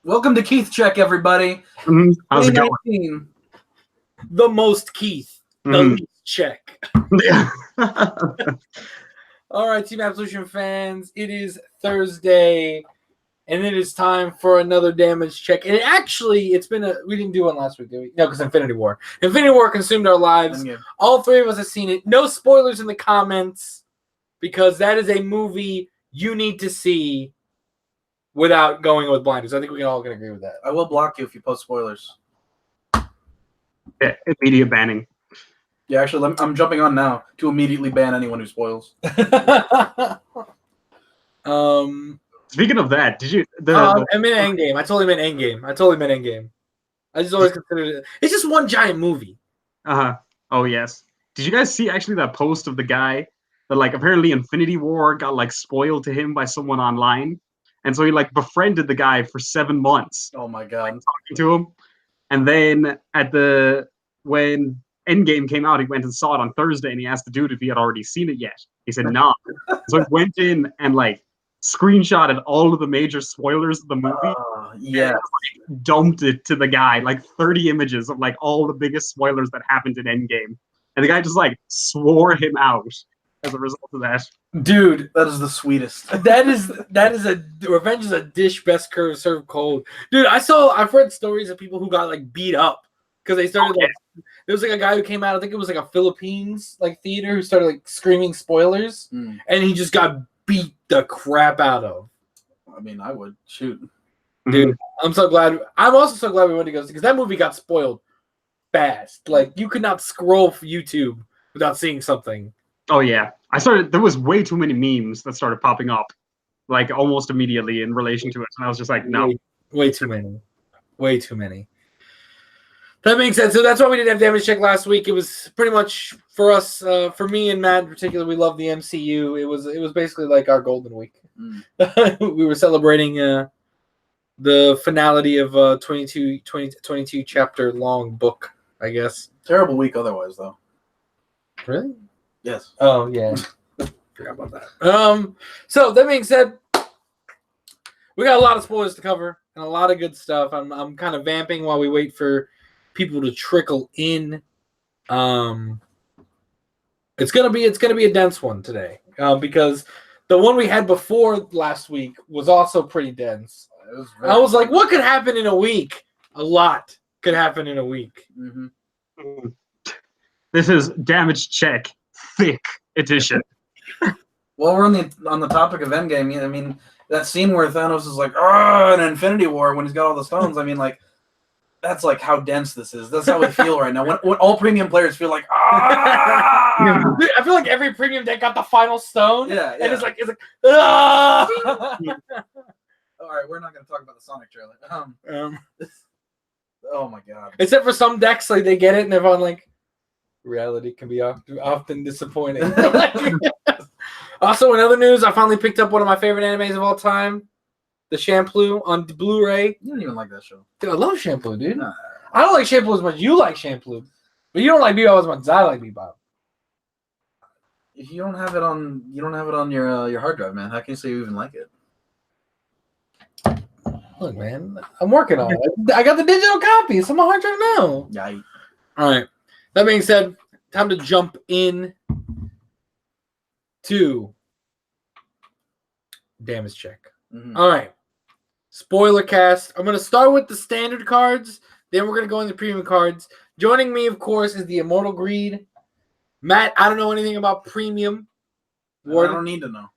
Welcome to Keith Check, everybody. How's it going? 2019. The most Keith. The least check. Yeah. All right, Team Absolution fans, it is Thursday, and it is time for another damage check. And it's been we didn't do one last week, did we? No, because Infinity War. Infinity War consumed our lives. All three of us have seen it. No spoilers in the comments, because that is a movie you need to see without going with blinders. I think we can all agree with that. I will block you if you post spoilers. Yeah, immediate banning. Yeah, actually, I'm jumping on now to immediately ban anyone who spoils. Speaking of that, did you? I meant Endgame. I totally meant Endgame. I just always considered it. It's just one giant movie. Oh yes. Did you guys see actually that post of the guy that apparently Infinity War got spoiled to him by someone online, and so he befriended the guy for 7 months. Oh my god, talking to him, and then when Endgame came out, he went and saw it on Thursday, and he asked the dude if he had already seen it yet. He said no. So he went in and screenshotted all of the major spoilers of the movie. Yeah. And, dumped it to the guy, 30 images of all the biggest spoilers that happened in Endgame, and the guy just swore him out as a result of that. Dude, that is the sweetest. that is a revenge is a dish best served cold. Dude, I've read stories of people who got beat up because they started there was a guy who came out, I think it was a Philippines theater, who started screaming spoilers, and he just got beat the crap out of. I mean, I would shoot. Dude, I'm so glad. I'm also so glad we went to go, because that movie got spoiled fast. You could not scroll for YouTube without seeing something. Oh yeah, there was way too many memes that started popping up almost immediately in relation to it, and I was just no. Way too many. That makes sense. So that's why we didn't have damage check last week. It was pretty much for us, for me and Matt in particular. We love the MCU. It was basically our golden week. We were celebrating the finality of 22 chapter long book, I guess. Terrible week otherwise, though. Really? Yes. Oh yeah. Forgot about that. So that being said, we got a lot of spoilers to cover and a lot of good stuff. I'm kind of vamping while we wait for people to trickle in. It's gonna be a dense one today, because the one we had before last week was also pretty dense. I was like, what could happen in a week? A lot could happen in a week. Mm-hmm. This is damage check thick edition. Well, we're on the topic of Endgame. I mean, that scene where Thanos is in Infinity War when he's got all the stones. I mean, that's how dense this is. That's how we feel right now. When all premium players feel I feel like every premium deck got the final stone. Yeah. And it's ah! All right, we're not going to talk about the Sonic trailer. Oh my god. Except for some decks, they get it and they're on reality can be often disappointing. Also, in other news, I finally picked up one of my favorite animes of all time, The Shampoo on Blu-ray. You don't even like that show. Dude, I love Shampoo, dude. Nah. I don't like Shampoo as much as you like Shampoo, but you don't like Bebop as much as I like Bebop. If you don't have it on, your hard drive, man. How can you say you even like it? Look, man, I'm working on it. I got the digital copy. It's on my hard drive now. Yeah. All right. That being said, time to jump in to damage check. Mm-hmm. All right. Spoiler cast. I'm going to start with the standard cards. Then we're going to go into premium cards. Joining me, of course, is the Immortal Greed. Matt, I don't know anything about premium. I don't need to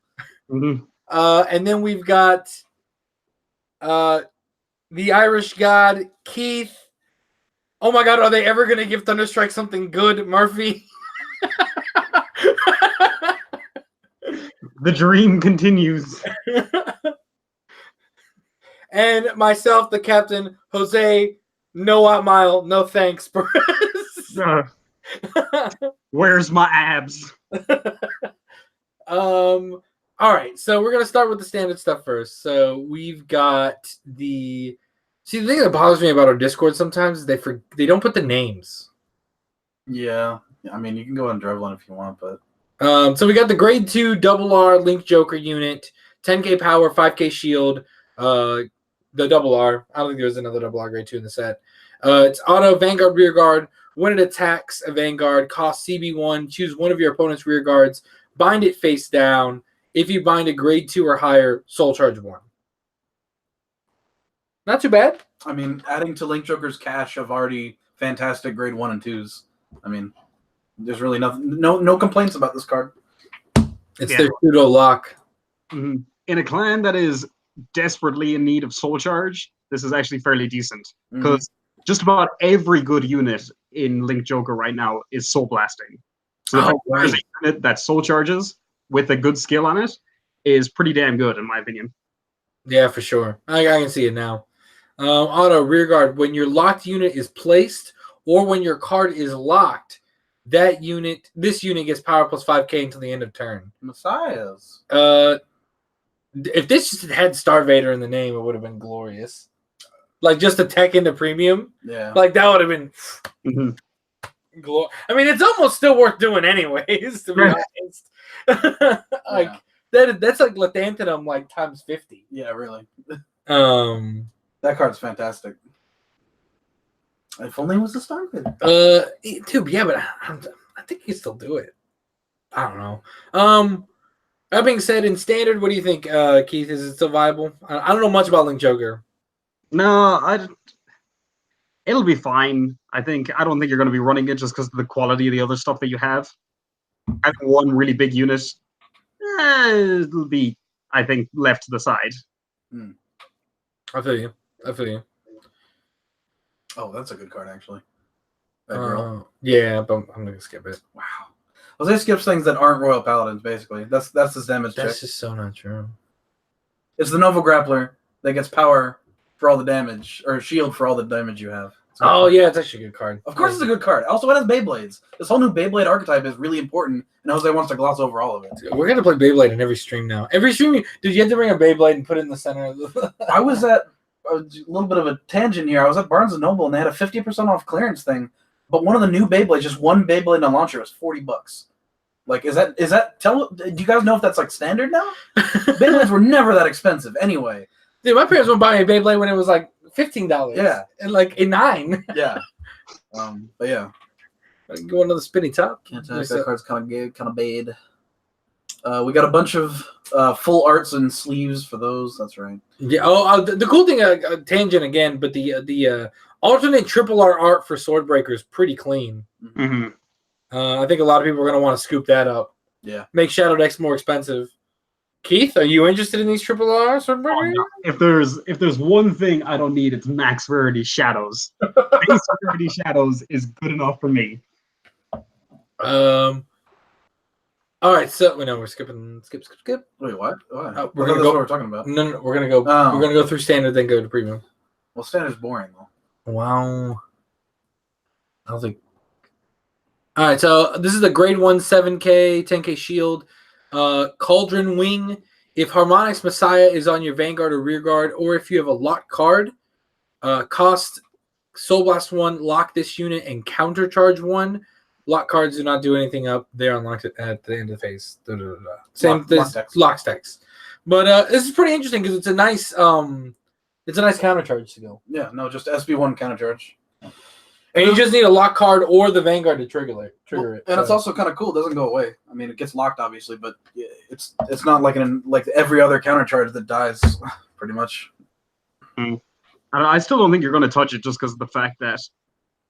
know. And then we've got the Irish God, Keith. Oh my God, are they ever going to give Thunderstrike something good, Murphy? The dream continues. And myself, the captain, Jose, no out mile, no thanks, Perez. Where's my abs? All right, so we're gonna start with the standard stuff first. So we've got the thing that bothers me about our Discord sometimes is they don't put the names. Yeah, I mean you can go on Drevlin if you want, but so we got the grade 2 double R Link Joker unit, 10k power, 5k shield, the double R. I don't think there's another double R grade 2 in the set. It's auto Vanguard rear guard. When it attacks a Vanguard, cost CB1. Choose one of your opponent's rear guards. Bind it face down. If you bind a grade 2 or higher, soul charge 1. Not too bad. I mean, adding to Link Joker's cache of already fantastic grade 1 and 2s. I mean, there's really no complaints about this card. It's their pseudo lock. Mm-hmm. In a clan that is desperately in need of soul charge, this is actually fairly decent because just about every good unit in Link Joker right now is soul blasting. So the fact a unit that soul charges with a good skill on it is pretty damn good, in my opinion. Yeah, for sure. I can see it now. Auto rearguard. When your locked unit is placed or when your card is locked, this unit gets power plus 5k until the end of turn. Messiahs. If this just had Star Vader in the name, it would have been glorious. Like just a tech into premium. Yeah. Like that would have been I mean, it's almost still worth doing anyways, to be honest. That's like Lathanthidum like times 50. Yeah, really. That card's fantastic. If only it was a Star Vader. Dude, yeah, but I think you can still do it. I don't know. That being said, in standard, what do you think, Keith? Is it still viable? I don't know much about Link Joker. No, it'll be fine. I don't think you're going to be running it just because of the quality of the other stuff that you have. Having one really big unit, it'll be, I think, left to the side. I feel you. Oh, that's a good card, actually. Yeah, but I'm going to skip it. Wow. Jose skips things that aren't Royal Paladins, basically. That's his damage check. That's just so not true. It's the Nova Grappler that gets power for all the damage, or shield for all the damage you have. Oh, yeah, it's actually a good card. Of course it's a good card. Also, it has Beyblades. This whole new Beyblade archetype is really important, and Jose wants to gloss over all of it. We're going to play Beyblade in every stream now. Every stream, did you have to bring a Beyblade and put it in the center of the... I was at a little bit of a tangent here. I was at Barnes & Noble, and they had a 50% off clearance thing, but one of the new Beyblades, just one Beyblade and a launcher, was $40. Like, do you guys know if that's like standard now? Beyblades were never that expensive anyway. Dude, my parents would buy a Beyblade when it was like $15. Yeah. And like a $9. Yeah. But yeah. Go into the spinny top. Can't tell if that card's kind of bad. We got a bunch of full arts and sleeves for those. That's right. Yeah. The cool thing, tangent again, but the alternate triple R art for Swordbreaker is pretty clean. Mm-hmm. I think a lot of people are going to want to scoop that up. Yeah. Make Shadow decks more expensive. Keith, are you interested in these triple R Swordbreaker? Oh, no. If there's one thing I don't need, it's max rarity shadows. Base rarity shadows is good enough for me. All right, so we're skipping. Skip. Wait, what? We're gonna go. What we're talking about. No, we're gonna go. Oh. We're gonna go through standard, then go to premium. Well, standard's boring though. Wow. I don't think. All right, so this is the grade 1 7k 10k shield, Cauldron Wing. If Harmonix Messiah is on your Vanguard or Rearguard, or if you have a locked card, cost Soul Blast 1, lock this unit, and counter charge 1. Lock cards do not do anything up. They're unlocked at the end of the phase. Same lock text. But this is pretty interesting because it's a nice counter charge skill. Yeah, no, just SB1 counter charge. And you just need a lock card or the Vanguard to trigger it. And it's also kind of cool. It doesn't go away. I mean, it gets locked, obviously, but it's not like every other counter charge that dies, pretty much. I still don't think you're going to touch it just because of the fact that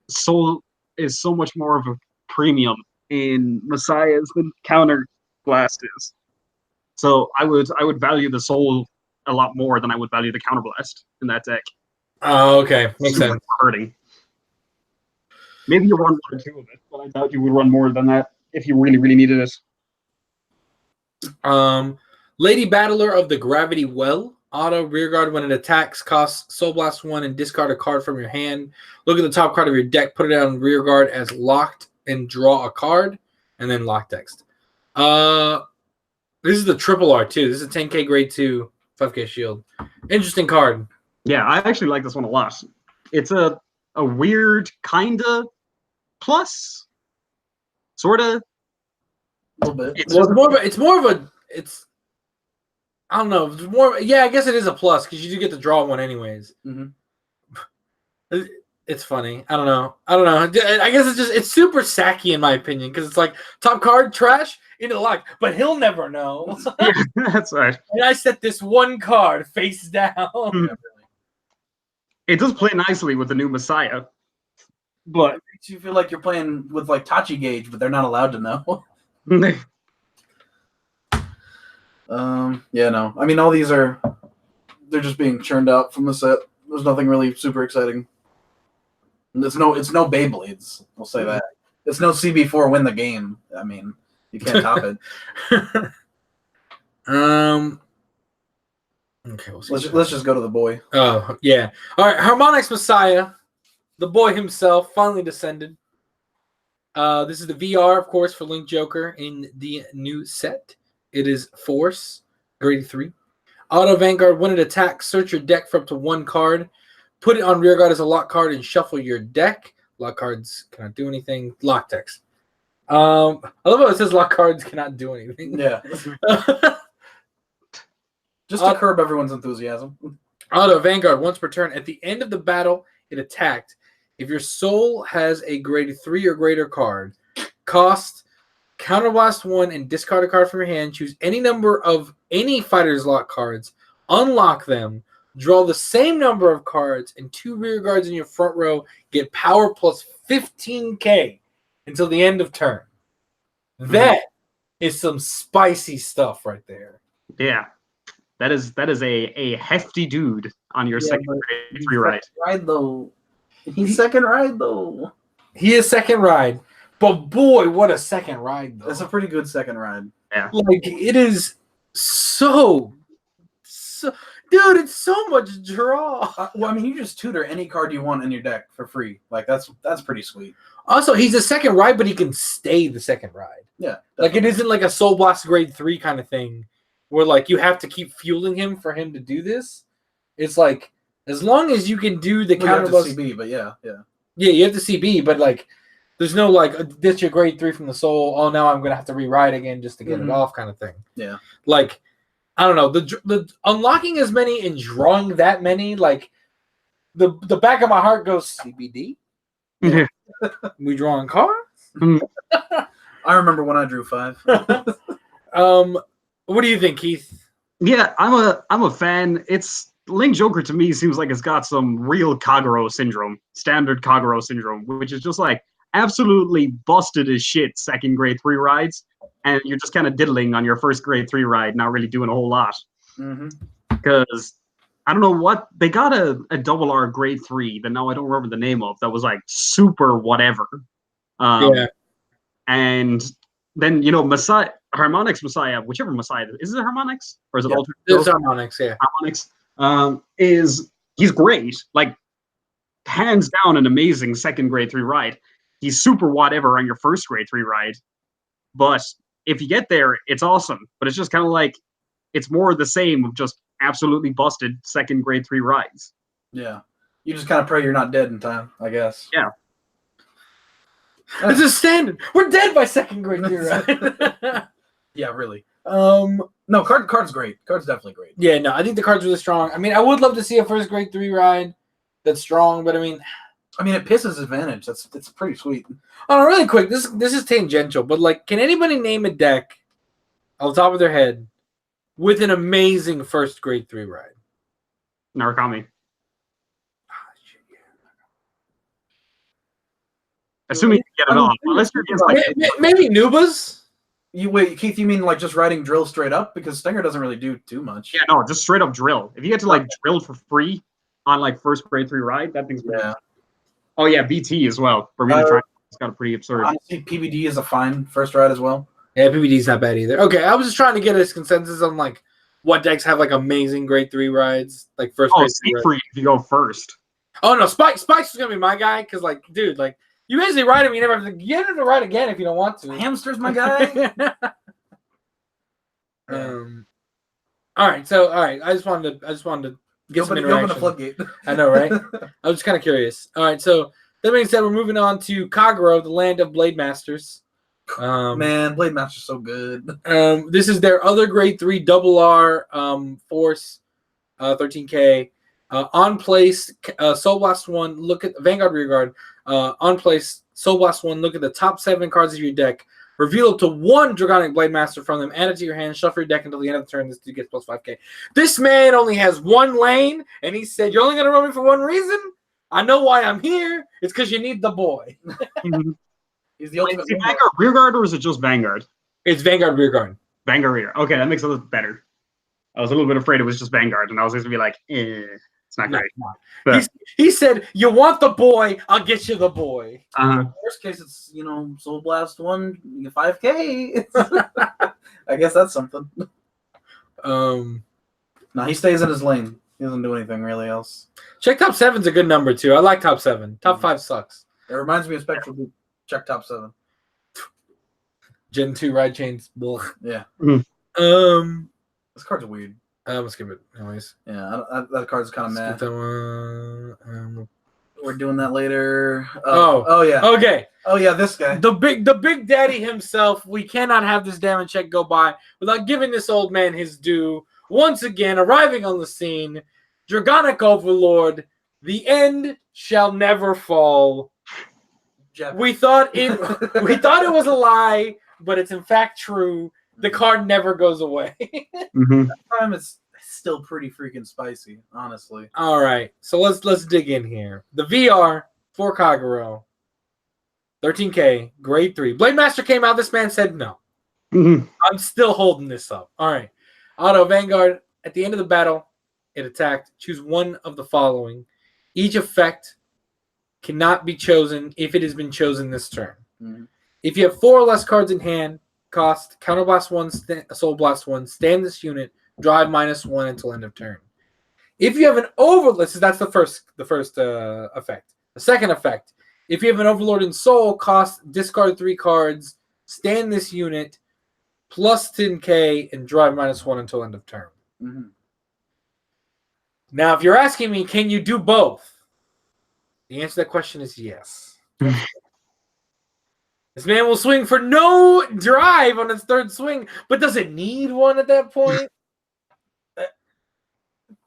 Soul is so much more of a premium in Messiahs than Counter Blast is. So I would value the Soul a lot more than I would value the Counter Blast in that deck. Oh, okay. Makes sense. Hurting. Maybe you run 1 or 2 of it, but I doubt you would run more than that if you really, really needed it. Lady Battler of the Gravity Well. Auto rearguard when it attacks, costs Soul Blast 1 and discard a card from your hand. Look at the top card of your deck, put it on rearguard as locked, and draw a card, and then lock text. This is the triple R too. This is a 10k grade 2, 5k shield. Interesting card. Yeah, I actually like this one a lot. It's a weird kinda plus, sorta. A little bit. It's more of a I don't know. It's more, yeah, I guess it is a plus because you do get to draw one anyways. Mhm. It's funny. I don't know. I guess it's super sacky in my opinion because it's like top card trash into lock, but he'll never know. Yeah, that's right. And I set this one card face down. Yeah, really. It does play nicely with the new Messiah, but It makes you feel like you're playing with like Tachi Gauge, but they're not allowed to know. Yeah, no. I mean, all these they're just being churned out from the set. There's nothing really super exciting. It's no Beyblades. We'll say that. It's no CB4 win the game. I mean, you can't top it. Okay, we'll see. Let's just go to the boy. Oh yeah. All right, Harmonix Messiah, the boy himself, finally descended. This is the VR, of course, for Link Joker in the new set. It is Force, grade 3. Auto Vanguard, when it attacks, search your deck for up to one card. Put it on rear guard as a lock card and shuffle your deck. Lock cards cannot do anything. Lock decks. I love how it says lock cards cannot do anything. Yeah. Just to curb everyone's enthusiasm. Auto Vanguard, once per turn. At the end of the battle, it attacked. If your soul has a grade 3 or greater card, cost counterblast 1 and discard a card from your hand. Choose any number of any fighter's lock cards. Unlock them. Draw the same number of cards and 2 rear guards in your front row. Get power plus 15k until the end of turn. That is some spicy stuff right there. yeah, that is a hefty dude on your second grade 3 ride. Ride though. He's second ride though. He is second ride, but boy, what a second ride though. That's a pretty good second ride. Yeah, Like it is so dude, it's so much draw. Well, I mean, you just tutor any card you want in your deck for free. Like that's pretty sweet. Also, he's a second ride, but he can stay the second ride. Yeah, Like it isn't like a Soul Blast grade 3 kind of thing where like you have to keep fueling him for him to do this. It's like as long as you can do the counter blast CB, but yeah. Yeah, you have to CB, but like there's no like this your grade 3 from the soul. Oh, now I'm gonna have to rewrite again just to get it off kind of thing. Yeah. Like I don't know, the unlocking as many and drawing that many, like the back of my heart goes CBD. yeah. We drawing cards. I remember when I drew 5. What do you think, Keith? Yeah, I'm a fan. It's Link Joker to me seems like it's got some real Kagero syndrome, standard Kagero syndrome, which is just like absolutely busted as shit second grade 3 rides, and you're just kind of diddling on your first grade 3 ride, not really doing a whole lot. Because I don't know what they got a double R grade 3 that now I don't remember the name of that was like super whatever. Yeah. And then Messiah, Harmonix Messiah, whichever Messiah is it Harmonix or is it alternate? It's Harmonix, yeah. Harmonix he's great, like hands down an amazing second grade 3 ride. He's super whatever on your first grade 3 ride, but if you get there, it's awesome. But it's just kind of like it's more the same of just absolutely busted second grade 3 rides. Yeah, you just kind of pray you're not dead in time, I guess. Yeah. It's a standard. We're dead by second grade 3 ride. Yeah, really. No, card's great. Card's definitely great. Yeah, no, I think the card's really strong. I mean, I would love to see a first grade 3 ride that's strong, but I mean, it pisses advantage. It's pretty sweet. Oh, really quick, this is tangential, but like, can anybody name a deck on the top of their head with an amazing first grade 3 ride? Narukami. Assuming you get it off. Unless you're against like maybe Nubas? Wait, Keith, you mean like just riding drill straight up? Because Stinger doesn't really do too much. Yeah, no, just straight up drill. If you get to like drill for free on like first grade 3 ride, that thing's pretty. Yeah. Oh yeah, BT as well. Bermuda Triangle. It's got a pretty absurd. Honestly, PBD is a fine first ride as well. Yeah, PBD's not bad either. Okay, I was just trying to get a consensus on like what decks have like amazing grade 3 rides, like first grade 3 rides. Free if you go first. Oh no, Spike's is gonna be my guy because like, dude, like you basically ride him, you never have to ride again if you don't want to. Hamster's my guy. All right. I just wanted to get some interaction. Open a floodgate. I know, right? I was just kind of curious. All right, so that being said, we're moving on to Kagero, the land of Blade Masters. Man, Blade Master's so good. This is their other grade 3 double R force, 13K. On place, Soul Blast 1, look at Vanguard Rearguard. On place, Soul Blast 1, look at the top 7 cards of your deck. Reveal up to 1 Dragonic Blade Master from them. Add it to your hand. Shuffle your deck until the end of the turn. This dude gets plus 5K. This man only has 1 lane, and he said, "You're only going to run me for 1 reason? I know why I'm here. It's because you need the boy." He's the ultimate. Is it Vanguard Rearguard or is it just Vanguard? It's Vanguard Rearguard. Vanguard Rear. Okay, that makes it a little better. I was a little bit afraid it was just Vanguard, and I was going to be like, it's not great. No. But, He said, "You want the boy? I'll get you the boy." Worst case, it's Soul Blast 1, you get 5K. I guess that's something. No, he stays in his lane. He doesn't do anything really else. Check top 7's a good number too. I like top 7. Top 5 sucks. It reminds me of Spectral Boot. Check top 7. Gen 2 ride chains. Blah. Yeah. This card's weird. I'm gonna skip it anyways. Yeah, that card's kind of mad. Skip that one. We're doing that later. Oh yeah. Okay. Oh yeah, this guy. The big daddy himself. We cannot have this damage check go by without giving this old man his due. Once again, arriving on the scene, Dragonic Overlord. The end shall never fall. We thought it was a lie, but it's in fact true. The card never goes away. That time it's still pretty freaking spicy, honestly. All right, so let's dig in here. The VR for Kagero, 13K, grade 3. Blade Master came out. This man said no. I'm still holding this up. All right, Auto Vanguard. At the end of the battle, it attacked. Choose one of the following. Each effect cannot be chosen if it has been chosen this turn. If you have 4 or less cards in hand, cost Counterblast 1, Soul Blast 1, stand this unit, drive -1 until end of turn. If you have an Overlord, so that's the first effect. The second effect, if you have an Overlord in Soul, cost discard 3 cards, stand this unit, plus 10K, and drive -1 until end of turn. Now, if you're asking me, can you do both? The answer to that question is yes. This man will swing for no drive on his 3rd swing, but does it need one at that point?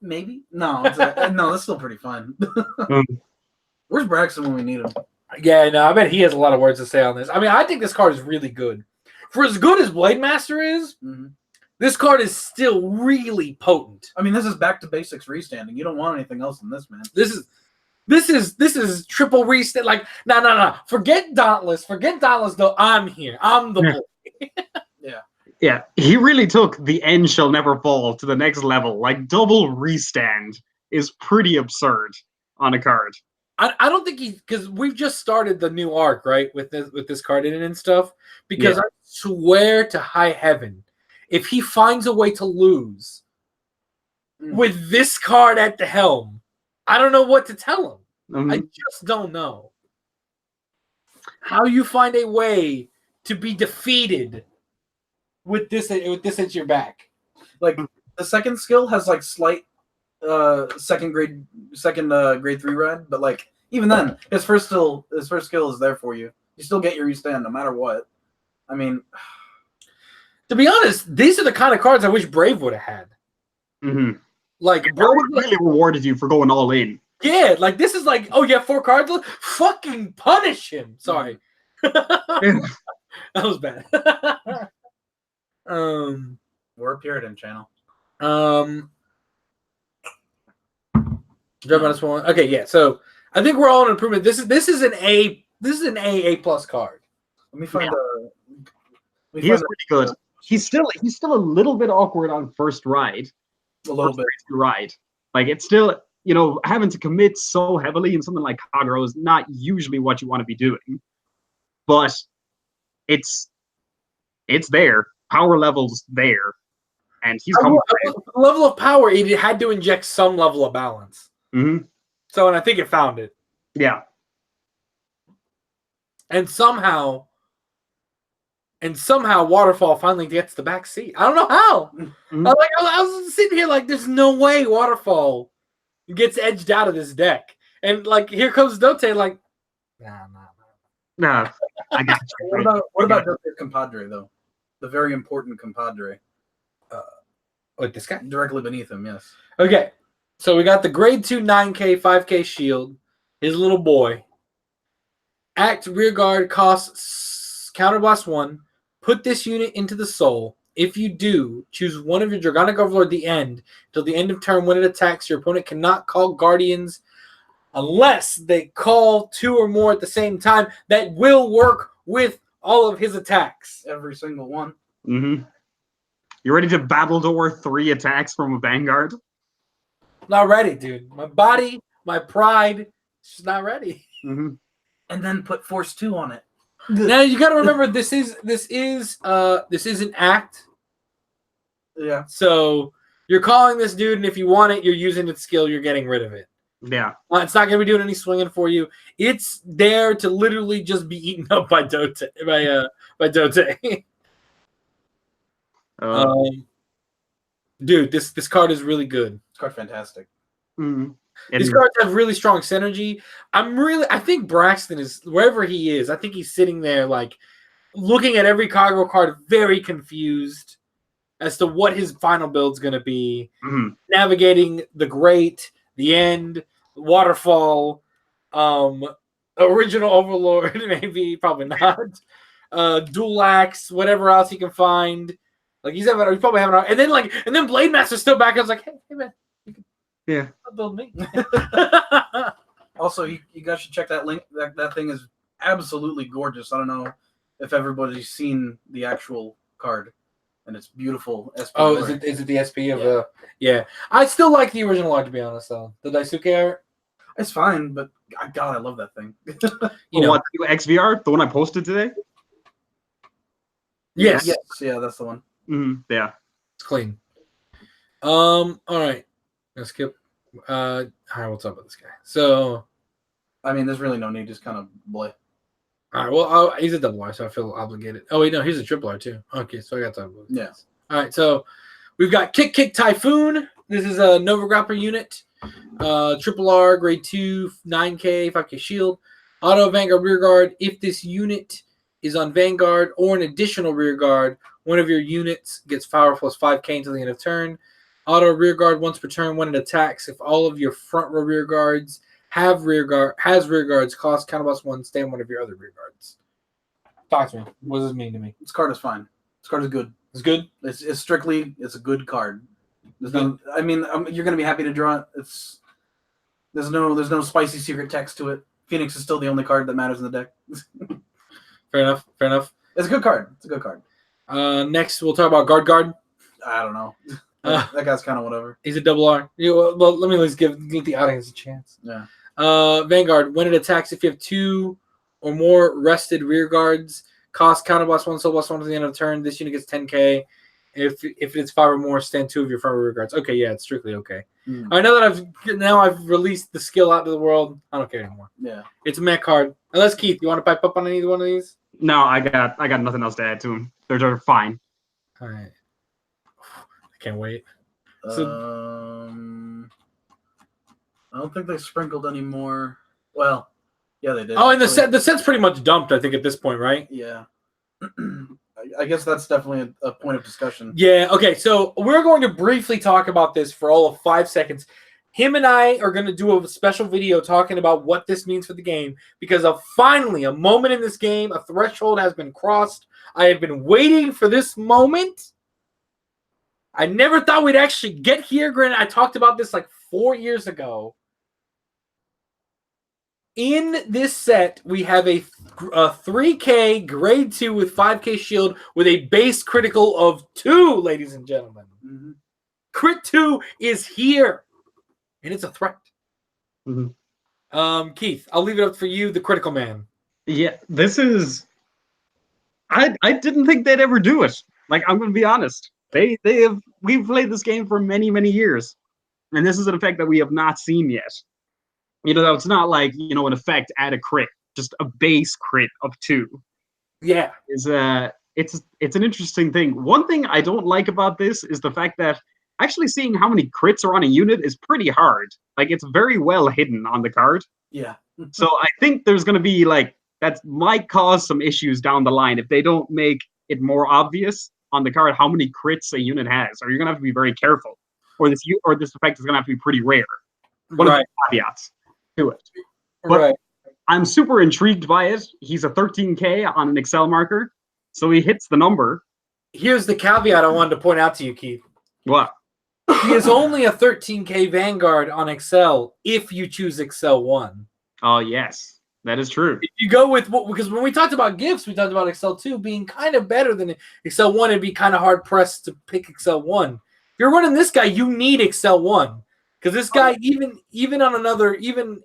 Maybe. No, no, that's still pretty fun. Where's Braxton when we need him? Yeah, no, I bet he has a lot of words to say on this. I mean, I think this card is really good. For as good as Blade Master is, this card is still really potent. I mean, this is back to basics restanding. You don't want anything else than this, man. This is triple restand. Like, no. Forget Dauntless. Though. I'm here. I'm the boy. Yeah. He really took the end shall never fall to the next level. Like, double restand is pretty absurd on a card. I don't think because we've just started the new arc, right, with this card in it and stuff. Because I swear to high heaven, if he finds a way to lose with this card at the helm, I don't know what to tell him. I just don't know how you find a way to be defeated with this at your back. Like, the second skill has like slight second grade 3 ride, but like even then, his first skill is there for you. You still get your restand no matter what. I mean, to be honest, these are the kind of cards I wish Brave would have had. Like, Brave really rewarded you for going all in. Yeah, like this is like, oh, you have 4 cards? Fucking punish him. Sorry. That was bad. We're a Puritan channel. Drive -1. Okay, yeah. So I think we're all in improvement. This is an A plus card. Let me find He's pretty good. He's still a little bit awkward on first ride. A little bit. Ride. Like, it's still, having to commit so heavily in something like Kagero is not usually what you want to be doing. But it's there. Power level's there. And he's coming. Level of power, it had to inject some level of balance. So, and I think it found it. Yeah. And somehow Waterfall finally gets the back seat. I don't know how. I was sitting here like, there's no way Waterfall gets edged out of this deck. And like, here comes Dote, like, nah. No, I got you. What about Dr. Compadre though? The very important compadre. Wait, this guy? Directly beneath him, yes. Okay. So we got the grade 2 9K, 5K shield. His little boy. Act rear guard costs counterblast 1. Put this unit into the soul. If you do, choose one of your Dragonic Overlord at the end. Till the end of turn, when it attacks, your opponent cannot call Guardians unless they call 2 or more at the same time. That will work with all of his attacks. Every single one. Mm-hmm. You ready to Battledore 3 attacks from a Vanguard? Not ready, dude. My body, my pride, it's just not ready. Mm-hmm. And then put Force 2 on it. Now you got to remember this is an act. Yeah. So you're calling this dude, and if you want it, you're using its skill. You're getting rid of it. Yeah. It's not going to be doing any swinging for you. It's there to literally just be eaten up by Dote. By Dote. Dude, this card is really good. This card's fantastic. Mm-hmm. These cards have really strong synergy. I think Braxton is, wherever he is, I think he's sitting there like looking at every cargo card very confused as to what his final build's going to be. Mm-hmm. Navigating the Great, the End, Waterfall, Original Overlord, maybe, probably not. Dual Axe, whatever else he can find. Like he's probably having, and then Blade Master's still back. I was like, hey man, yeah, build me. Also, you guys should check that link. That thing is absolutely gorgeous. I don't know if everybody's seen the actual card, and it's beautiful. SP Oh, art. is it the SP of the? Yeah, I still like the original art, to be honest. Though the Daisuke art, It's fine, but God, I love that thing. What, the XVR, the one I posted today? Yes. Yeah, that's the one. Mm-hmm. Yeah, it's clean. All right, let's skip. All right, what's up with this guy? So, I mean, there's really no need. Just kind of bleh. all right, well, he's a double R, so I feel obligated. Oh wait, no, he's a triple R too. Okay, so I got to talk about this. Yeah. All right, so we've got Kick Typhoon. This is a Nova Grappler unit. Triple R, grade 2, 9K, 5K shield. Auto Vanguard rear guard. If this unit is on Vanguard or an additional rear guard, one of your units gets power plus 5K until the end of turn. Auto rear guard once per turn when it attacks. If all of your front row rear guards has rear guards, cost counterblast 1, stay on one of your other rear guards. Talk to me. What does this mean to me? This card is fine. This card is good. It's good. It's strictly a good card. There's no. I mean, you're gonna be happy to draw it. There's no spicy secret text to it. Phoenix is still the only card that matters in the deck. Fair enough. It's a good card. It's a good card. Next, we'll talk about Guard. I don't know. That guy's kind of whatever. He's a double R. Well, let me at least give the audience a chance. Yeah. Vanguard. When it attacks, if you have 2 or more rested rear guards, cost counterblast 1, soul blast 1 to the end of the turn. This unit gets 10K. If it's 5 or more, stand 2 of your front rear guards. Okay, yeah, it's strictly okay. Mm. All right, now I've released the skill out to the world. I don't care anymore. Yeah. It's a mech card. Unless Keith, you want to pipe up on either one of these? no, I got nothing else to add to them. They're fine. All right. I can't wait. I don't think they sprinkled any more. Well, yeah, they did. Oh, and the set's pretty much dumped, I think, at this point, right? Yeah. I guess that's definitely a point of discussion. Yeah, okay, so we're going to briefly talk about this for all of 5 seconds. Him and I are going to do a special video talking about what this means for the game because of finally a moment in this game, a threshold has been crossed. I have been waiting for this moment. I never thought we'd actually get here. Granted, I talked about this like 4 years ago. In this set, we have a 3K grade 2 with 5K shield with a base critical of 2, ladies and gentlemen. Mm-hmm. Crit 2 is here, and it's a threat. Mm-hmm. Keith, I'll leave it up for you, the critical man. Yeah, this is. I didn't think they'd ever do it. Like, I'm going to be honest. We've played this game for many, many years, and this is an effect that we have not seen yet. You know, it's not like, you know, an effect at a crit, just a base crit of 2. Yeah. It's an interesting thing. One thing I don't like about this is the fact that actually seeing how many crits are on a unit is pretty hard. Like, it's very well hidden on the card. Yeah. So I think there's going to be, like, that might cause some issues down the line if they don't make it more obvious on the card how many crits a unit has. Or you're gonna have to be very careful, or this effect is gonna have to be pretty rare. One of the caveats to it. But I'm super intrigued by it. He's a 13k on an Excel marker, so he hits the number. Here's the caveat I wanted to point out to you, Keith. What? He is only a 13k Vanguard on Excel if you choose Excel 1. Oh, yes. That is true. If you go with because when we talked about gifts, we talked about Excel 2 being kind of better than Excel 1. It'd be kind of hard pressed to pick Excel 1. If you're running this guy, you need Excel 1 because this guy, even on another, even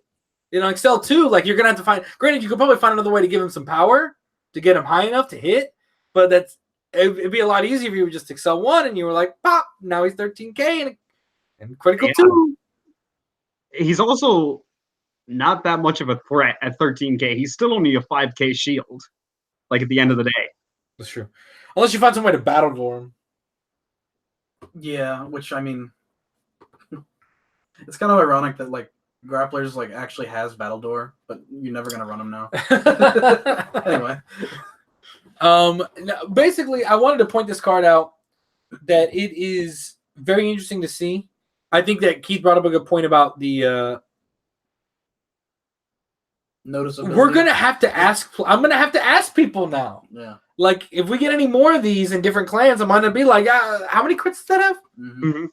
in Excel 2, like you're gonna have to find. Granted, you could probably find another way to give him some power to get him high enough to hit, but it'd be a lot easier if you were just Excel 1 and you were like, pop, now he's 13k and critical 2. He's also not that much of a threat at 13k. He's still only a 5k shield, like at the end of the day. That's true. Unless you find some way to battle door him. Yeah, which I mean, it's kind of ironic that like Grapplers like actually has battle door, but you're never gonna run him now. Anyway, basically, I wanted to point this card out that it is very interesting to see. I think that Keith brought up a good point about the. Noticeability. We're gonna have to ask. I'm gonna have to ask people now. Yeah. Like, if we get any more of these in different clans, I'm gonna be like, how many crits does that have? Mm-hmm.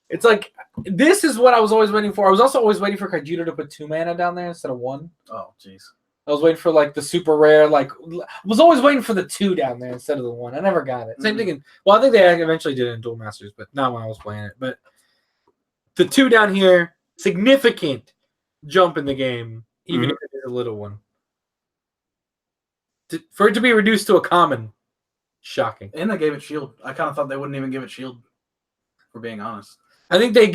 It's like this is what I was always waiting for. I was also always waiting for Kaijudo to put 2 mana down there instead of 1. Oh, jeez. I was waiting for like the super rare. Like, I was always waiting for the 2 down there instead of the 1. I never got it. Same thing. Well, I think they eventually did it in Duel Masters, but not when I was playing it. But the 2 down here, significant jump in the game. Even if it is a little one. For it to be reduced to a common, shocking. And they gave it shield. I kind of thought they wouldn't even give it shield, for being honest. I think they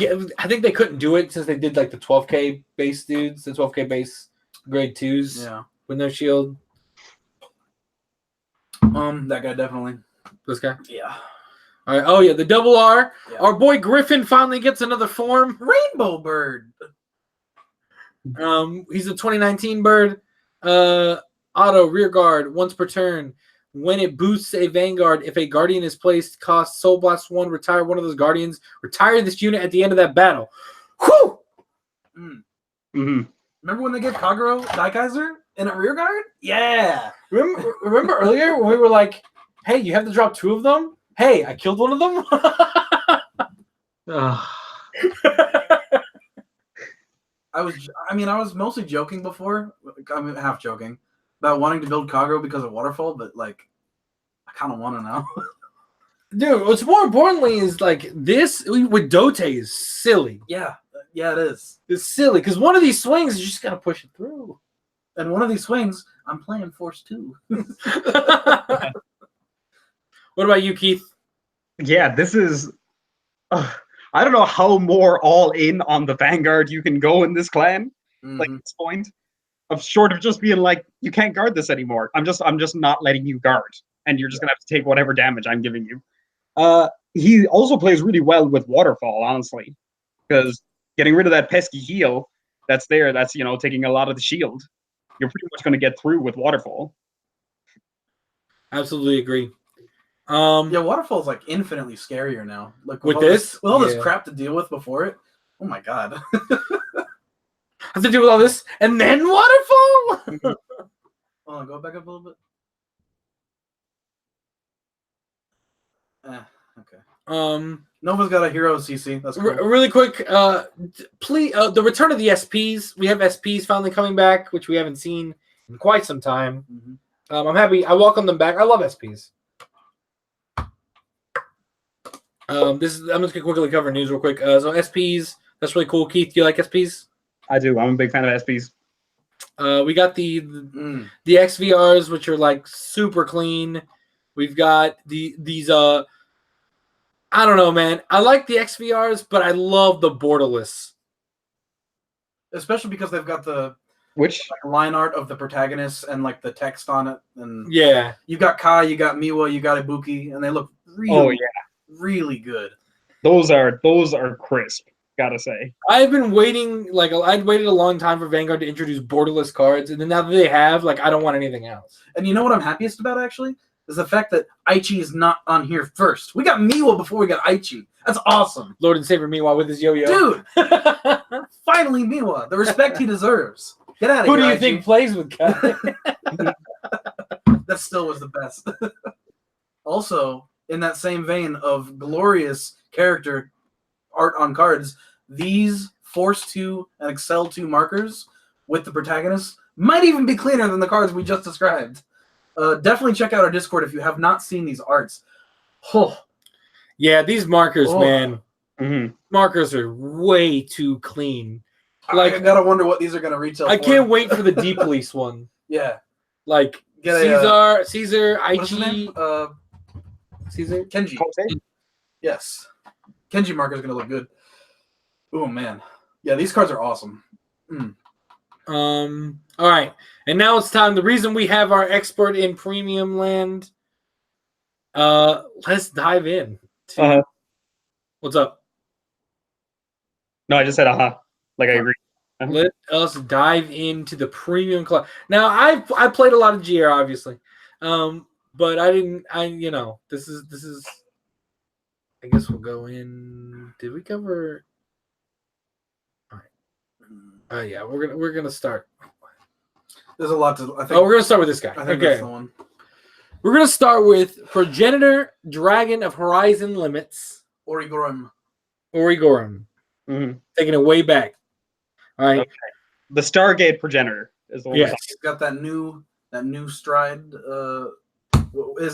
couldn't do it since they did like the 12k base dudes, the 12k base grade 2s. Yeah. With no shield. That guy definitely. This guy? Yeah. All right. Oh yeah, the double R. Yeah. Our boy Griffin finally gets another form. Rainbow Bird. He's a 2019 bird. Auto rear guard once per turn. When it boosts a Vanguard, if a Guardian is placed, cost Soul Blast 1, retire one of those Guardians. Retire this unit at the end of that battle. Whew! Mm-hmm. Remember when they gave Kagero Daikaiser in a rear guard? Yeah. Remember earlier when we were like, hey, you have to drop 2 of them? Hey, I killed one of them? I was mostly joking before. I mean, half joking about wanting to build Kagero because of Waterfall, but like, I kind of want to now. Dude, what's more importantly is like this with Dote is silly. Yeah, it is. It's silly because one of these swings you just gotta push it through. And one of these swings, I'm playing Force 2. What about you, Keith? Yeah, this is. I don't know how more all in on the Vanguard you can go in this clan. Like at this point, of short of just being like, you can't guard this anymore. I'm just not letting you guard, and you're just gonna have to take whatever damage I'm giving you. He also plays really well with Waterfall, honestly, because getting rid of that pesky heal that's there, that's taking a lot of the shield. You're pretty much gonna get through with Waterfall. Absolutely agree. Yeah, Waterfall's like infinitely scarier now. Like with all this crap to deal with before it. Oh my god. Have to deal with all this and then Waterfall. Hold on, go back up a little bit. Okay. Nova's got a hero CC. That's cool. Really quick. Please, the return of the SPs. We have SPs finally coming back, which we haven't seen in quite some time. I'm happy. I welcome them back. I love SPs. I'm just gonna quickly cover news real quick. So SPs, that's really cool. Keith, do you like SPs? I do. I'm a big fan of SPs. We got the XVRs, which are like super clean. We've got these I don't know, man. I like the XVRs, but I love the borderless. Especially because they've got the line art of the protagonists and like the text on it. And yeah, you got Kai, you got Miwa, you got Ibuki, and they look really good. Those are crisp. gotta say. I've been waiting, like, I'd waited a long time for Vanguard to introduce borderless cards, and then now that they have, like, I don't want anything else. And you know what I'm happiest about, actually? Is the fact that Aichi is not on here first. We got Miwa before we got Aichi. That's awesome. Lord and Savior Miwa with his yo-yo. Dude, finally Miwa. The respect he deserves. Get out of Who here, do you Aichi. think plays with Kai? That still was the best. Also, in that same vein of glorious character art on cards, these Force 2 and Excel 2 markers with the protagonists might even be cleaner than the cards we just described. Definitely check out our Discord if you have not seen these arts. Oh. Yeah, these markers, man. Mm-hmm. Markers are way too clean. Like, I gotta wonder what these are gonna retail I for. can't wait for the D Police one. Yeah. Like, Get a, Caesar, what's his Aichi. name? Caesar? Kenji. Yes. Kenji marker is gonna look good. Oh man. Yeah, these cards are awesome. All right. And now it's time. The reason we have our expert in premium land. Let's dive in. What's up? No, I just said like I agree. Let us dive into the premium club. Now I played a lot of GR, obviously. But I didn't this is I guess we'll go in. Did we cover all right. Yeah, we're gonna start. There's a lot to I think we're gonna start with this guy. I think Okay. that's the one. We're gonna start with Progenitor Dragon of Horizon Limits. Origorum. Mm-hmm. Taking it way back. All right. Okay. The Stargate Progenitor is the one. Yes. It's got that new stride.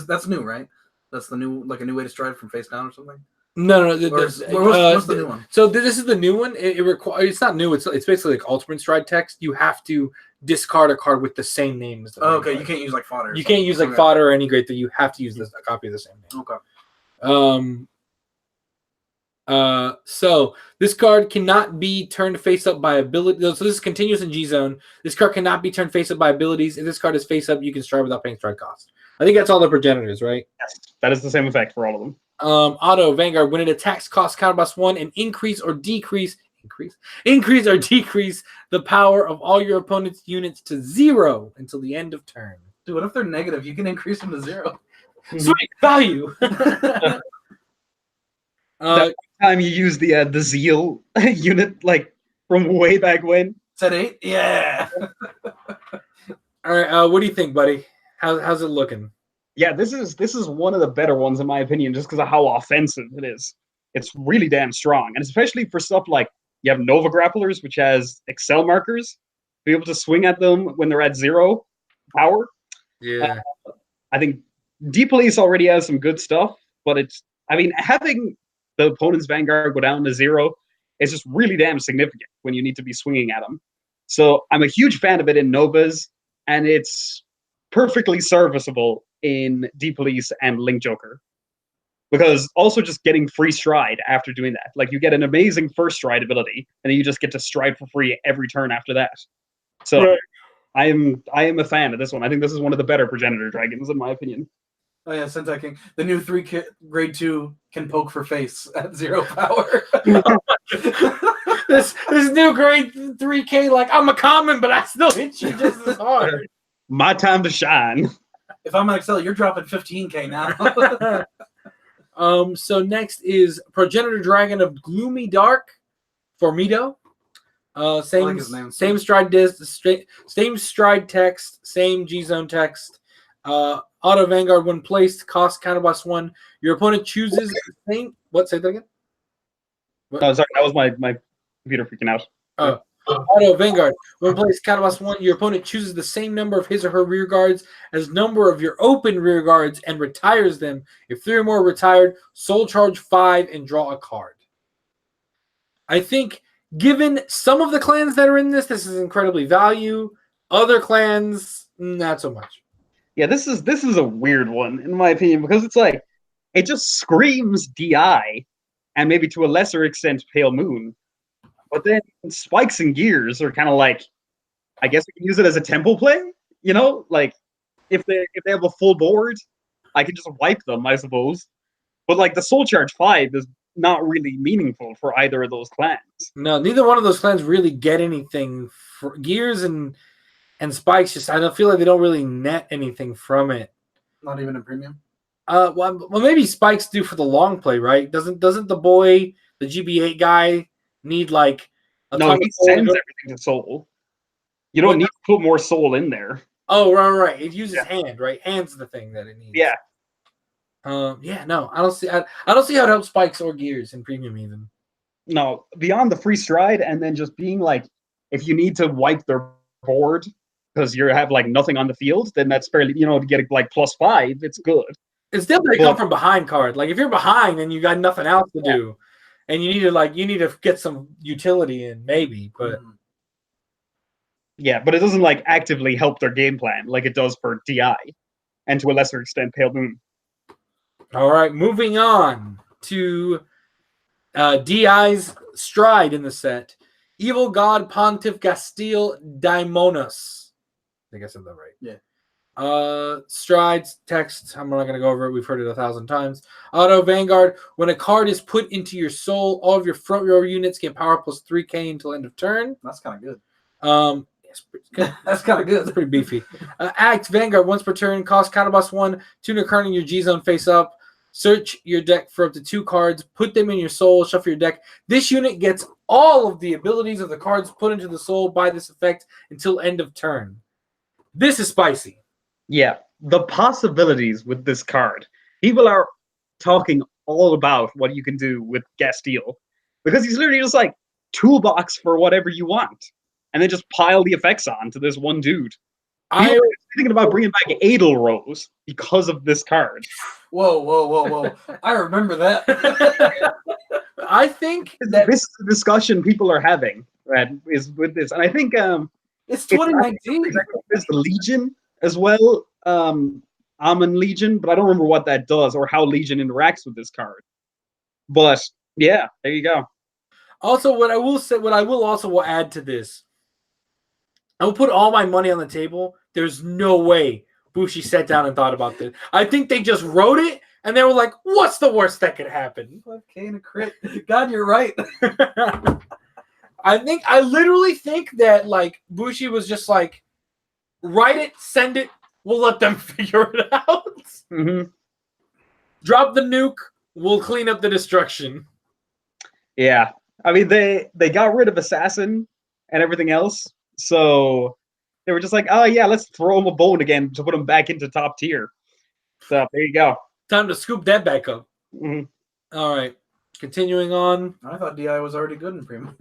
That's new, right? That's the new, like a new way to stride from face down or something. No. What's the new one? So this is the new one. It's not new. It's basically like ultimate stride text. You have to discard a card with the same name as the Oh, okay, card. you can't use like fodder. You can't use like fodder or any great thing. You have to use a copy of the same name. Okay. So this card cannot be turned face up by ability. So this is continuous in G zone. This card cannot be turned face up by abilities. If this card is face up, you can stride without paying stride cost. I think that's all the progenitors, right? Yes, that is the same effect for all of them. Auto Vanguard, when it attacks, costs counterblast 1 and increase or decrease the power of all your opponent's units to 0 until the end of turn. Dude, what if they're negative? You can increase them to 0. Sweet value. Time you use the Zeal unit, like from way back when. Set 8? Yeah. All right, what do you think, buddy? How's it looking? Yeah, this is one of the better ones in my opinion, just because of how offensive it is. It's really damn strong, and especially for stuff like you have Nova Grapplers, which has Excel markers, be able to swing at them when they're at 0 power. Yeah, I think D Police already has some good stuff, but having the opponent's Vanguard go down to 0 is just really damn significant when you need to be swinging at them. So I'm a huge fan of it in Novas, and it's perfectly serviceable in D Police and Link Joker. Because also just getting free stride after doing that. Like you get an amazing first stride ability, and then you just get to stride for free every turn after that. So right. I am a fan of this one. I think this is one of the better Progenitor Dragons, in my opinion. Oh yeah, Sentai King. The new grade 2 can poke for face at 0 power. this new grade 3K, like I'm a common, but I still hit you just as hard. My time to shine. If I'm an Excel, you're dropping 15K now. So next is Progenitor Dragon of Gloomy Dark for Mito. Same stride text, same G zone text. Auto Vanguard when placed, cost counterblast 1. Your opponent chooses the same. What? Say that again. What? No, sorry, that was my computer freaking out. Auto Vanguard when placed, counterblast 1. Your opponent chooses the same number of his or her rear guards as number of your open rear guards and retires them. If 3 or more are retired, soul charge 5 and draw a card. I think, given some of the clans that are in this is incredibly value. Other clans, not so much. Yeah, this is a weird one in my opinion, because it's like it just screams DI and maybe to a lesser extent Pale Moon. But then Spikes and Gears are kind of like, I guess we can use it as a tempo play, you know? Like if they have a full board, I can just wipe them, I suppose. But like the Soul Charge 5 is not really meaningful for either of those clans. No, neither one of those clans really get anything. For Gears and Spikes, just I don't feel like they don't really net anything from it. Not even in premium. Well, maybe Spikes do for the long play, right? Doesn't the boy, the GB8 guy, need like a No, ton he of soul? sends everything to soul. You don't need to put more soul in there. Oh, right. It uses hand, right? Hand's the thing that it needs. Yeah. No, I don't see. I don't see how it helps Spikes or Gears in premium even. No, beyond the free stride, and then just being like, if you need to wipe their board because you have like nothing on the field, then that's fairly, to get like +5, it's good. It's definitely come from behind card. Like if you're behind and you got nothing else to do, and you need to get some utility in, maybe, but. Yeah, but it doesn't like actively help their game plan like it does for DI, and to a lesser extent Pale Moon. All right, moving on to DI's Stride in the set. Evil God Pontiff Gastile Daimonos. I think I said that right. Yeah. Strides text. I'm not going to go over it. We've heard it 1,000 times. Auto Vanguard. When a card is put into your soul, all of your front row units get power +3k until end of turn. That's kind of good. That's kind of good. That's pretty beefy. Act Vanguard once per turn. Cost counterboss 1. Tune a card in your G zone face up. Search your deck for up to 2 cards. Put them in your soul. Shuffle your deck. This unit gets all of the abilities of the cards put into the soul by this effect until end of turn. This is spicy. Yeah, the possibilities with this card. People are talking all about what you can do with Gastile, because he's literally just like toolbox for whatever you want, and then just pile the effects on to this one dude. People are thinking about bringing back Edelrose because of this card. Whoa. I remember that. I think that this is the discussion people are having, right, is with this. And I think it's 2019. There's the Legion as well, Amon Legion, but I don't remember what that does or how Legion interacts with this card. But yeah, there you go. Also, what I will also add to this, I will put all my money on the table. There's no way Bushi sat down and thought about this. I think they just wrote it and they were like, "What's the worst that could happen?" 5K and a crit. God, you're right. I literally think that like Bushi was just like, write it, send it. We'll let them figure it out. Mm-hmm. Drop the nuke. We'll clean up the destruction. Yeah, I mean they got rid of Assassin and everything else, so they were just like, oh yeah, let's throw him a bone again to put him back into top tier. So there you go. Time to scoop that back up. Mm-hmm. All right, continuing on. I thought DI was already good in premium.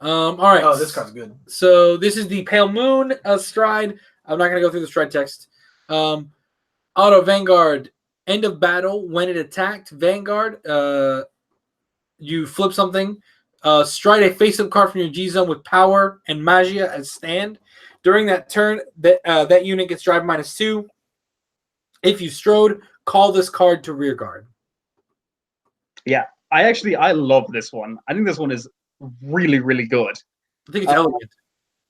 All right. Oh, this card's good. So this is the Pale Moon Stride. I'm not going to go through the Stride text. Auto Vanguard. End of battle. When it attacked, Vanguard, you flip something. Stride a face-up card from your G-Zone with power and magia as stand. During that turn, that unit gets drive -2. If you strode, call this card to rear guard. Yeah, I love this one. I think this one is really, really good. I think it's elegant.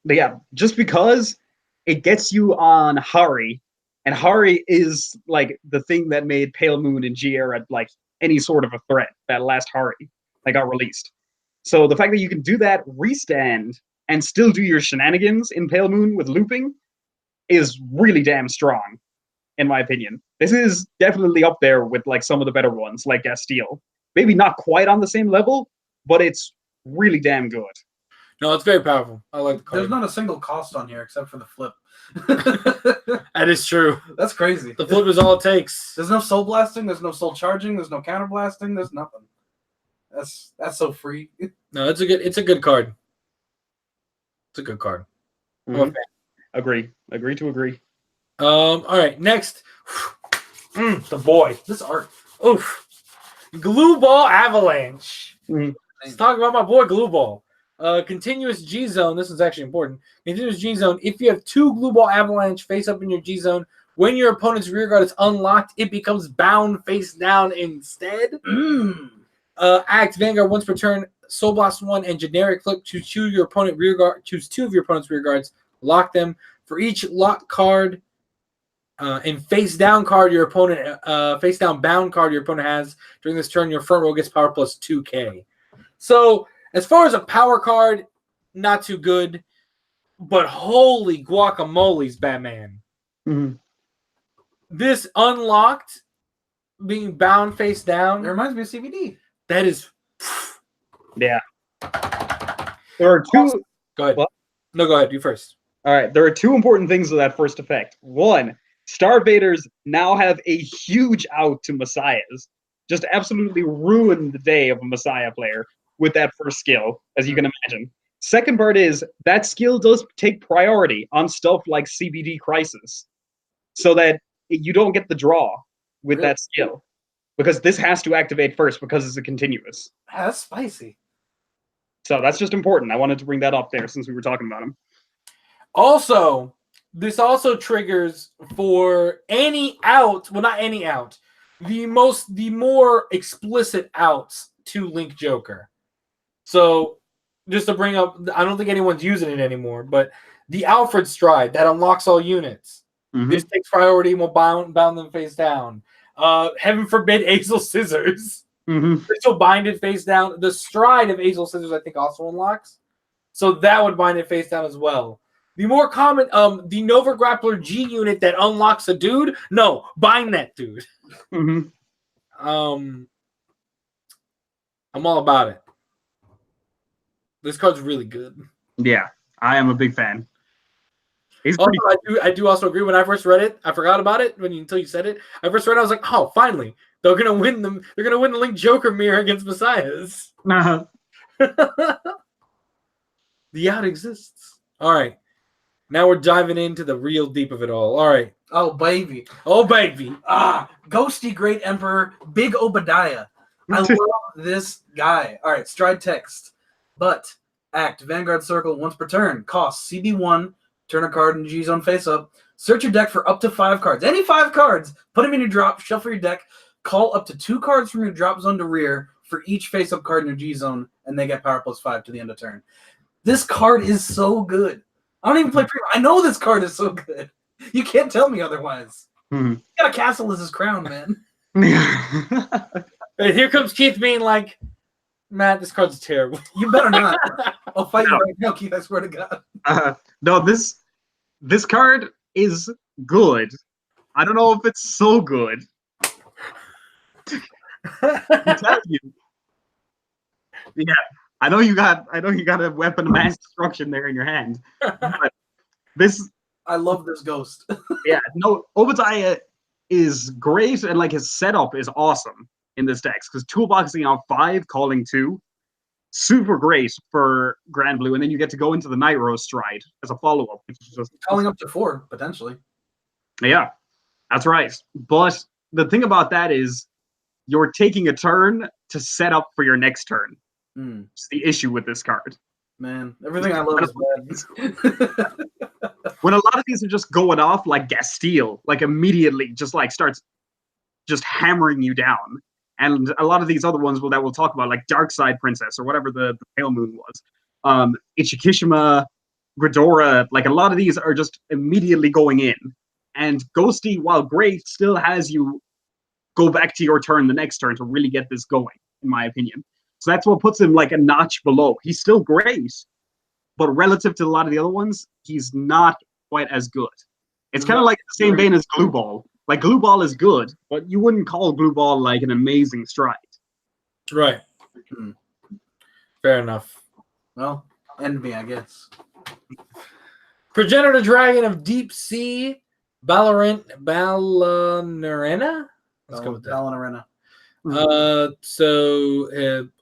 But yeah, just because it gets you on Hari, and Hari is like the thing that made Pale Moon and G-Era like any sort of a threat. That last Hari that got released. So the fact that you can do that, restand, and still do your shenanigans in Pale Moon with looping is really damn strong, in my opinion. This is definitely up there with like some of the better ones, like Gastile. Maybe not quite on the same level, but it's really damn good. No, it's very powerful. I like the card. There's not a single cost on here except for the flip. That is true. That's crazy. The flip is all it takes. There's no soul blasting. There's no soul charging. There's no counter blasting. There's nothing. That's so free. No, it's a good card. It's a good card. Mm-hmm. Agree to agree. All right, next. The boy. This art. Oof. Glue Ball Avalanche. Mm-hmm. Let's talk about my boy Glue Ball. Continuous G zone. This is actually important. Continuous G zone. If you have 2 Glue Ball Avalanche face up in your G zone, when your opponent's rear guard is unlocked, it becomes bound face down instead. Act Vanguard once per turn. Soul Blast 1 and generic flip. Choose 2 of your opponent rear guard. Choose 2 of your opponent's rear guards. Lock them. For each lock card, And face down card your opponent, face down bound card your opponent has during this turn, your front row gets power plus 2k. So as far as a power card, not too good, but holy guacamole's Batman. Mm-hmm. This unlocked being bound face down. It reminds me of CBD. That is. Yeah. There are two. Go ahead. What? No, go ahead. You first. All right. There are two important things to that first effect. One, Star Vaders now have a huge out to Messiahs. Just absolutely ruin the day of a Messiah player with that first skill, as you can imagine. Second part is that skill does take priority on stuff like CBD Crisis, so that you don't get the draw with that skill, because this has to activate first because it's a continuous. That's spicy. So that's just important. I wanted to bring that up there since we were talking about him. Also, this also triggers for any out, well, not any out, the more explicit outs to Link Joker. So, just to bring up, I don't think anyone's using it anymore, but the Alfred Stride that unlocks all units. Mm-hmm. This takes priority and will bound them face down. Heaven forbid Azel Scissors. Mm-hmm. This will bind it face down. The Stride of Azel Scissors, I think, also unlocks. So that would bind it face down as well. The more common, the Nova Grappler G unit that unlocks a dude, no, bind that dude. Mm-hmm. I'm all about it. This card's really good. Yeah, I am a big fan. Also, I do also agree. When I first read it, I forgot about it until you said it. I first read it, I was like, oh, finally, they're gonna win them. They're gonna win the Link Joker mirror against Messiahs. Uh-huh. The out exists. All right. Now we're diving into the real deep of it all. All right. Oh, baby. Oh, baby. Ghosty Great Emperor, Big Obadiah. I love this guy. All right, stride text. But, act, Vanguard Circle once per turn. Cost, CB1, turn a card in G-Zone face up. Search your deck for up to 5 cards. Any 5 cards. Put them in your drop, shuffle your deck. Call up to 2 cards from your drop zone to rear for each face-up card in your G-Zone, and they get power plus 5 to the end of turn. This card is so good. I don't even play pre. I know this card is so good. You can't tell me otherwise. Mm-hmm. He got a castle as his crown, man. And here comes Keith being like, Matt, this card's terrible. You better not. I'll fight you right now, Keith. I swear to God. No, this card is good. I don't know if it's so good. I tell you. Yeah. I know you got a weapon of mass destruction there in your hand. But I love this ghost. Yeah, no, Obadiah is great, and like his setup is awesome in this deck, because toolboxing out 5, calling 2, super great for Grand Blue, and then you get to go into the Night Rose Stride as a follow-up, which is just Calling up to 4, potentially. Yeah, that's right. But the thing about that is you're taking a turn to set up for your next turn. It's the issue with this card. Man, everything I love is bad. When a lot of these are just going off like Gastille, like immediately just like starts just hammering you down. And a lot of these other ones that we'll talk about, like Dark Side Princess or whatever the Pale Moon was, Ichikishima, Gridora, like a lot of these are just immediately going in. And Ghosty, while great, still has you go back to your turn the next turn to really get this going, in my opinion. So that's what puts him like a notch below. He's still great, but relative to a lot of the other ones, he's not quite as good. It's kind of like the same vein as Glue Ball. Like, Glue Ball is good, but you wouldn't call Glue Ball like an amazing stride. Right. Fair enough. Well, end me, I guess. Progenitor Dragon of Deep Sea, Balanarena? Let's go with that. Balanarena.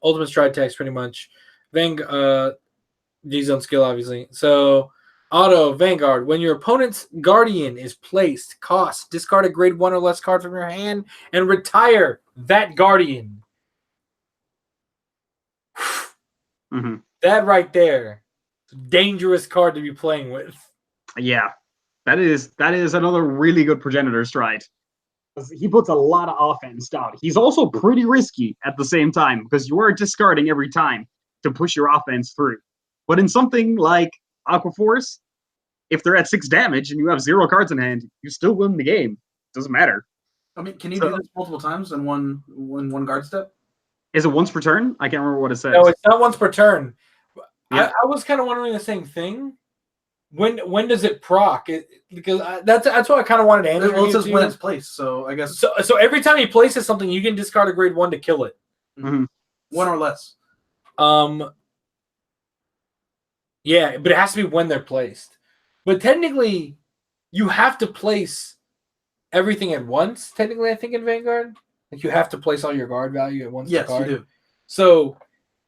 Ultimate Stride text, pretty much. G-Zone skill, obviously. So, Auto, Vanguard. When your opponent's Guardian is placed, cost, discard a grade 1 or less card from your hand and retire that Guardian. Mm-hmm. That right there, dangerous card to be playing with. Yeah, that is another really good Progenitor Stride. He puts a lot of offense down. He's also pretty risky at the same time, because you are discarding every time to push your offense through. But in something like Aqua Force, if they're at 6 damage and you have 0 cards in hand, you still win the game. Doesn't matter. I mean, can you do this multiple times in one guard step? Is it once per turn? I can't remember what it says. No, it's not once per turn. Yeah. I was kind of wondering the same thing. When does it proc? Because that's what I kind of wanted to answer. Well, it says when it's placed, so I guess so. Every time he places something, you can discard a grade 1 to kill it. Mm-hmm. 1 or less. Yeah, but it has to be when they're placed. But technically, you have to place everything at once. Technically, I think in Vanguard, like you have to place all your guard value at once. Yes, you do. So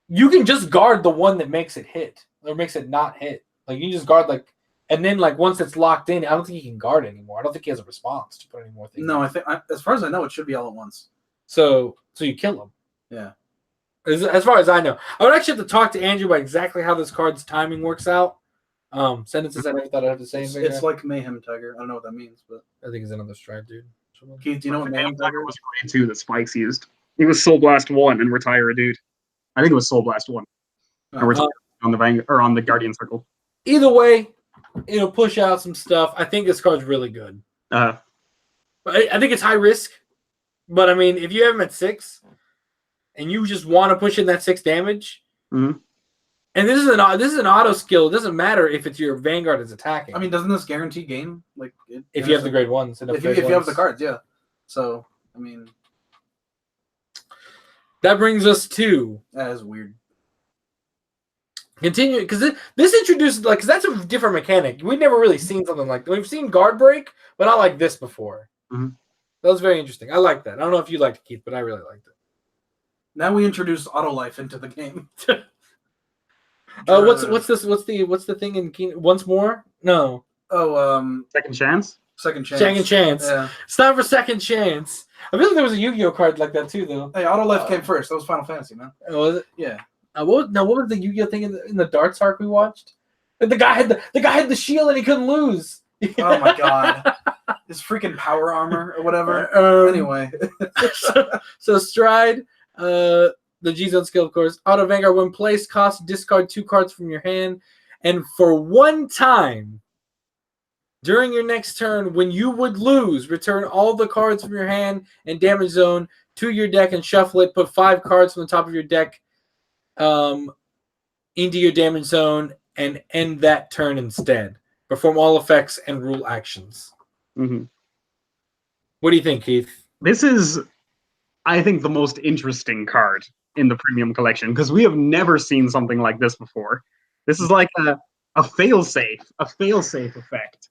you can just guard the one that makes it hit or makes it not hit. Like you can just guard and then once it's locked in, I don't think he can guard anymore. I don't think he has a response to put any more things. No, I think as far as I know, it should be all at once. So you kill him. Yeah. As far as I know, I would actually have to talk to Andrew about exactly how this card's timing works out. Sentences I never thought I'd have to say anything. It's like Mayhem Tiger. I don't know what that means, but I think it's another stride, dude. Keith, do you know what Mayhem Tiger was? Grade 2 that Spikes used. He was Soul Blast 1 and retire a dude. I think it was Soul Blast 1. And retire on the Guardian Circle. Either way, it'll push out some stuff. I think this card's really good. I think it's high risk, but I mean, if you have him at 6 and you just want to push in that 6 damage, and this is an auto skill. It doesn't matter if it's your Vanguard is attacking. I mean, doesn't this guarantee game? Like, if you have the grade 1s, if you have the cards, yeah. So I mean, that brings us to that is weird. Continue, because this introduces because that's a different mechanic. We've never really seen something like that. We've seen guard break, but not like this before. Mm-hmm. That was very interesting. I like that. I don't know if you liked it, Keith, but I really liked it. Now we introduced auto life into the game. What's this? What's the thing in once more? No. Oh, second chance. Second chance. Second chance. Yeah. It's time for second chance. I feel like there was a Yu-Gi-Oh card like that too, though. Hey, auto life came first. That was Final Fantasy, man. Was it? Yeah. What was the Yu-Gi-Oh thing in the darts arc we watched? The guy had the shield and he couldn't lose. Oh my god. His freaking power armor or whatever. Anyway. so stride, the G-Zone skill, of course. Auto Vanguard, when placed, cost discard 2 cards from your hand. And for 1 time during your next turn, when you would lose, return all the cards from your hand and damage zone to your deck and shuffle it. Put 5 cards from the top of your deck into your damage zone and end that turn instead. Perform all effects and rule actions. Mm-hmm. What do you think, Keith? This is, I think, the most interesting card in the premium collection because we have never seen something like this before. This is like a fail-safe effect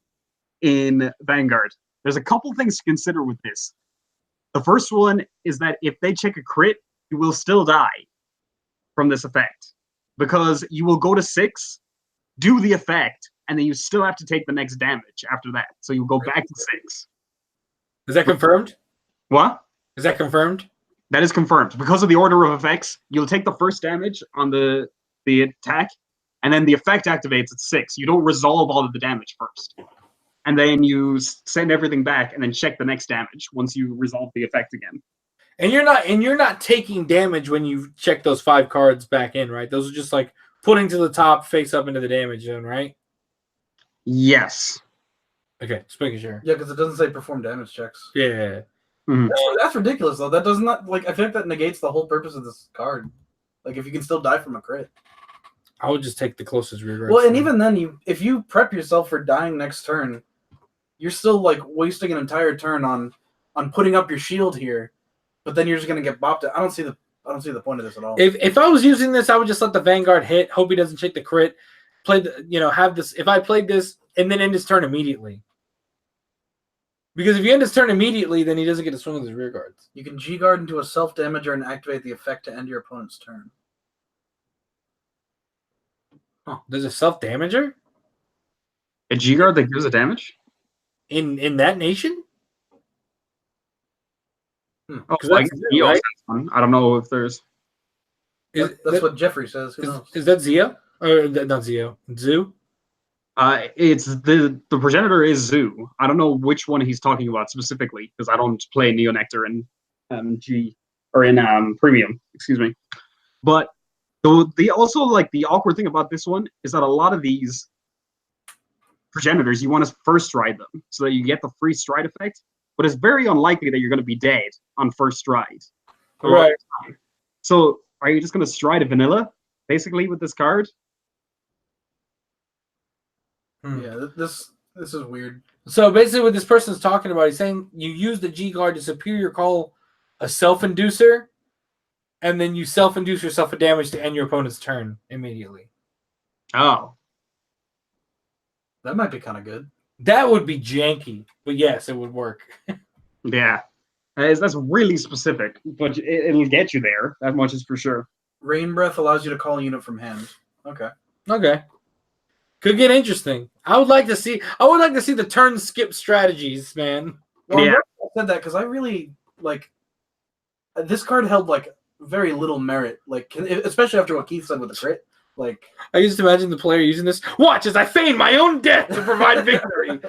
in Vanguard. There's a couple things to consider with this. The first one is that if they check a crit, you will still die from this effect because you will go to 6, do the effect, and then you still have to take the next damage after that. So you go back to 6. Is that confirmed? What? Is that confirmed? That is confirmed. Because of the order of effects, you'll take the first damage on the attack, and then the effect activates at 6. You don't resolve all of the damage first. And then you send everything back and then check the next damage once you resolve the effect again. And you're not taking damage when you check those 5 cards back in, right? Those are just like putting to the top, face up into the damage zone, right? Yes. Okay, just making sure. Yeah, because it doesn't say perform damage checks. Yeah. Mm-hmm. That's ridiculous, though. That does not, like, I think that negates the whole purpose of this card. Like, if you can still die from a crit. I would just take the closest rear guard. Well, and even then, if you prep yourself for dying next turn, you're still, like, wasting an entire turn on putting up your shield here, but then you're just going to get bopped. I don't see the point of this at all. If I was using this, I would just let the Vanguard hit, hope he doesn't check the crit, have this. If I played this and then end his turn immediately. Because if you end his turn immediately, then he doesn't get to swing with his rear guards. You can G-guard into a self-damager and activate the effect to end your opponent's turn. Oh, there's a self-damager? A G-guard that gives a damage? In that nation? Oh, like right? I don't know if there's... That's what Jeffrey says. Who knows? Is that Zio? Or not Zio? Zoo? It's the progenitor is Zoo. I don't know which one he's talking about specifically because I don't play Neonectar in Premium. Excuse me. But the also like the awkward thing about this one is that a lot of these progenitors, you want to first stride them so that you get the free stride effect. But it's very unlikely that you're going to be dead on first stride. Right. So are you just going to stride a vanilla, basically, with this card? Yeah, this is weird. So basically, what this person's talking about, he's saying you use the G card to superior call a self-inducer, and then you self-induce yourself a damage to end your opponent's turn immediately. Oh. That might be kind of good. That would be janky, but yes, it would work. Yeah. That's really specific, but it'll get you there. That much is for sure. Rain Breath allows you to call a unit from hand. Okay. Could get interesting. I would like to see the turn skip strategies, man. Well, Yeah. I said that because I really like this card held like very little merit, like especially after what Keith said with the crit. Like I used to imagine the player using this. Watch as I feign my own death to provide victory.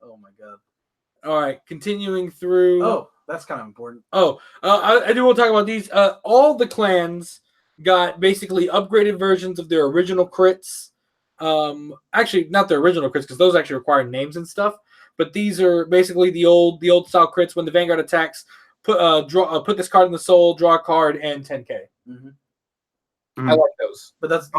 Oh my god. All right, continuing through. Oh, that's kind of important. I do want to talk about these. All the clans got basically upgraded versions of their original crits. Actually, not their original crits because those actually require names and stuff. But these are basically the old style crits. When the Vanguard attacks, put this card in the soul, draw a card, and 10k. Mm-hmm. I like those. But that's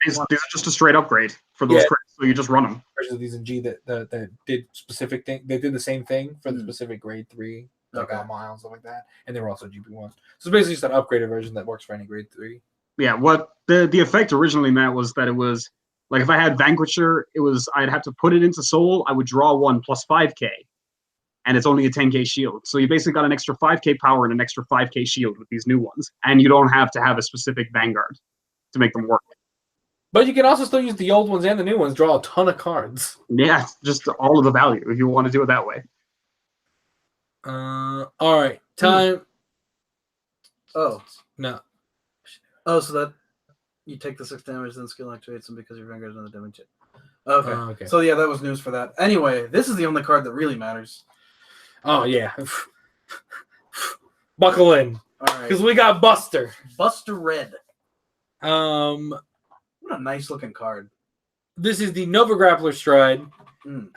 These are just a straight upgrade for those crits, so you just run them. Versions of these in G that did specific thing. They did the same thing for the specific grade 3, like Mile and stuff like that, and they were also GP1s. So it's basically just an upgraded version that works for any grade 3. Yeah, what the effect originally meant was that it was like if I had Vanquisher, I'd have to put it into Soul. I would draw 1 plus 5k, and it's only a 10k shield. So you basically got an extra 5k power and an extra 5k shield with these new ones, and you don't have to have a specific Vanguard to make them work. But you can also still use the old ones and the new ones. Draw a ton of cards. Yeah, just all of the value if you want to do it that way. All right, time. Oh No. Oh, so that you take the 6 damage, then skill activates them because your Vanguard is another damage. Okay. Okay. So yeah, that was news for that. Anyway, this is the only card that really matters. Oh yeah. Buckle in, All right. because we got Buster. Buster Red. What a nice looking card. This is the Nova Grappler Stride.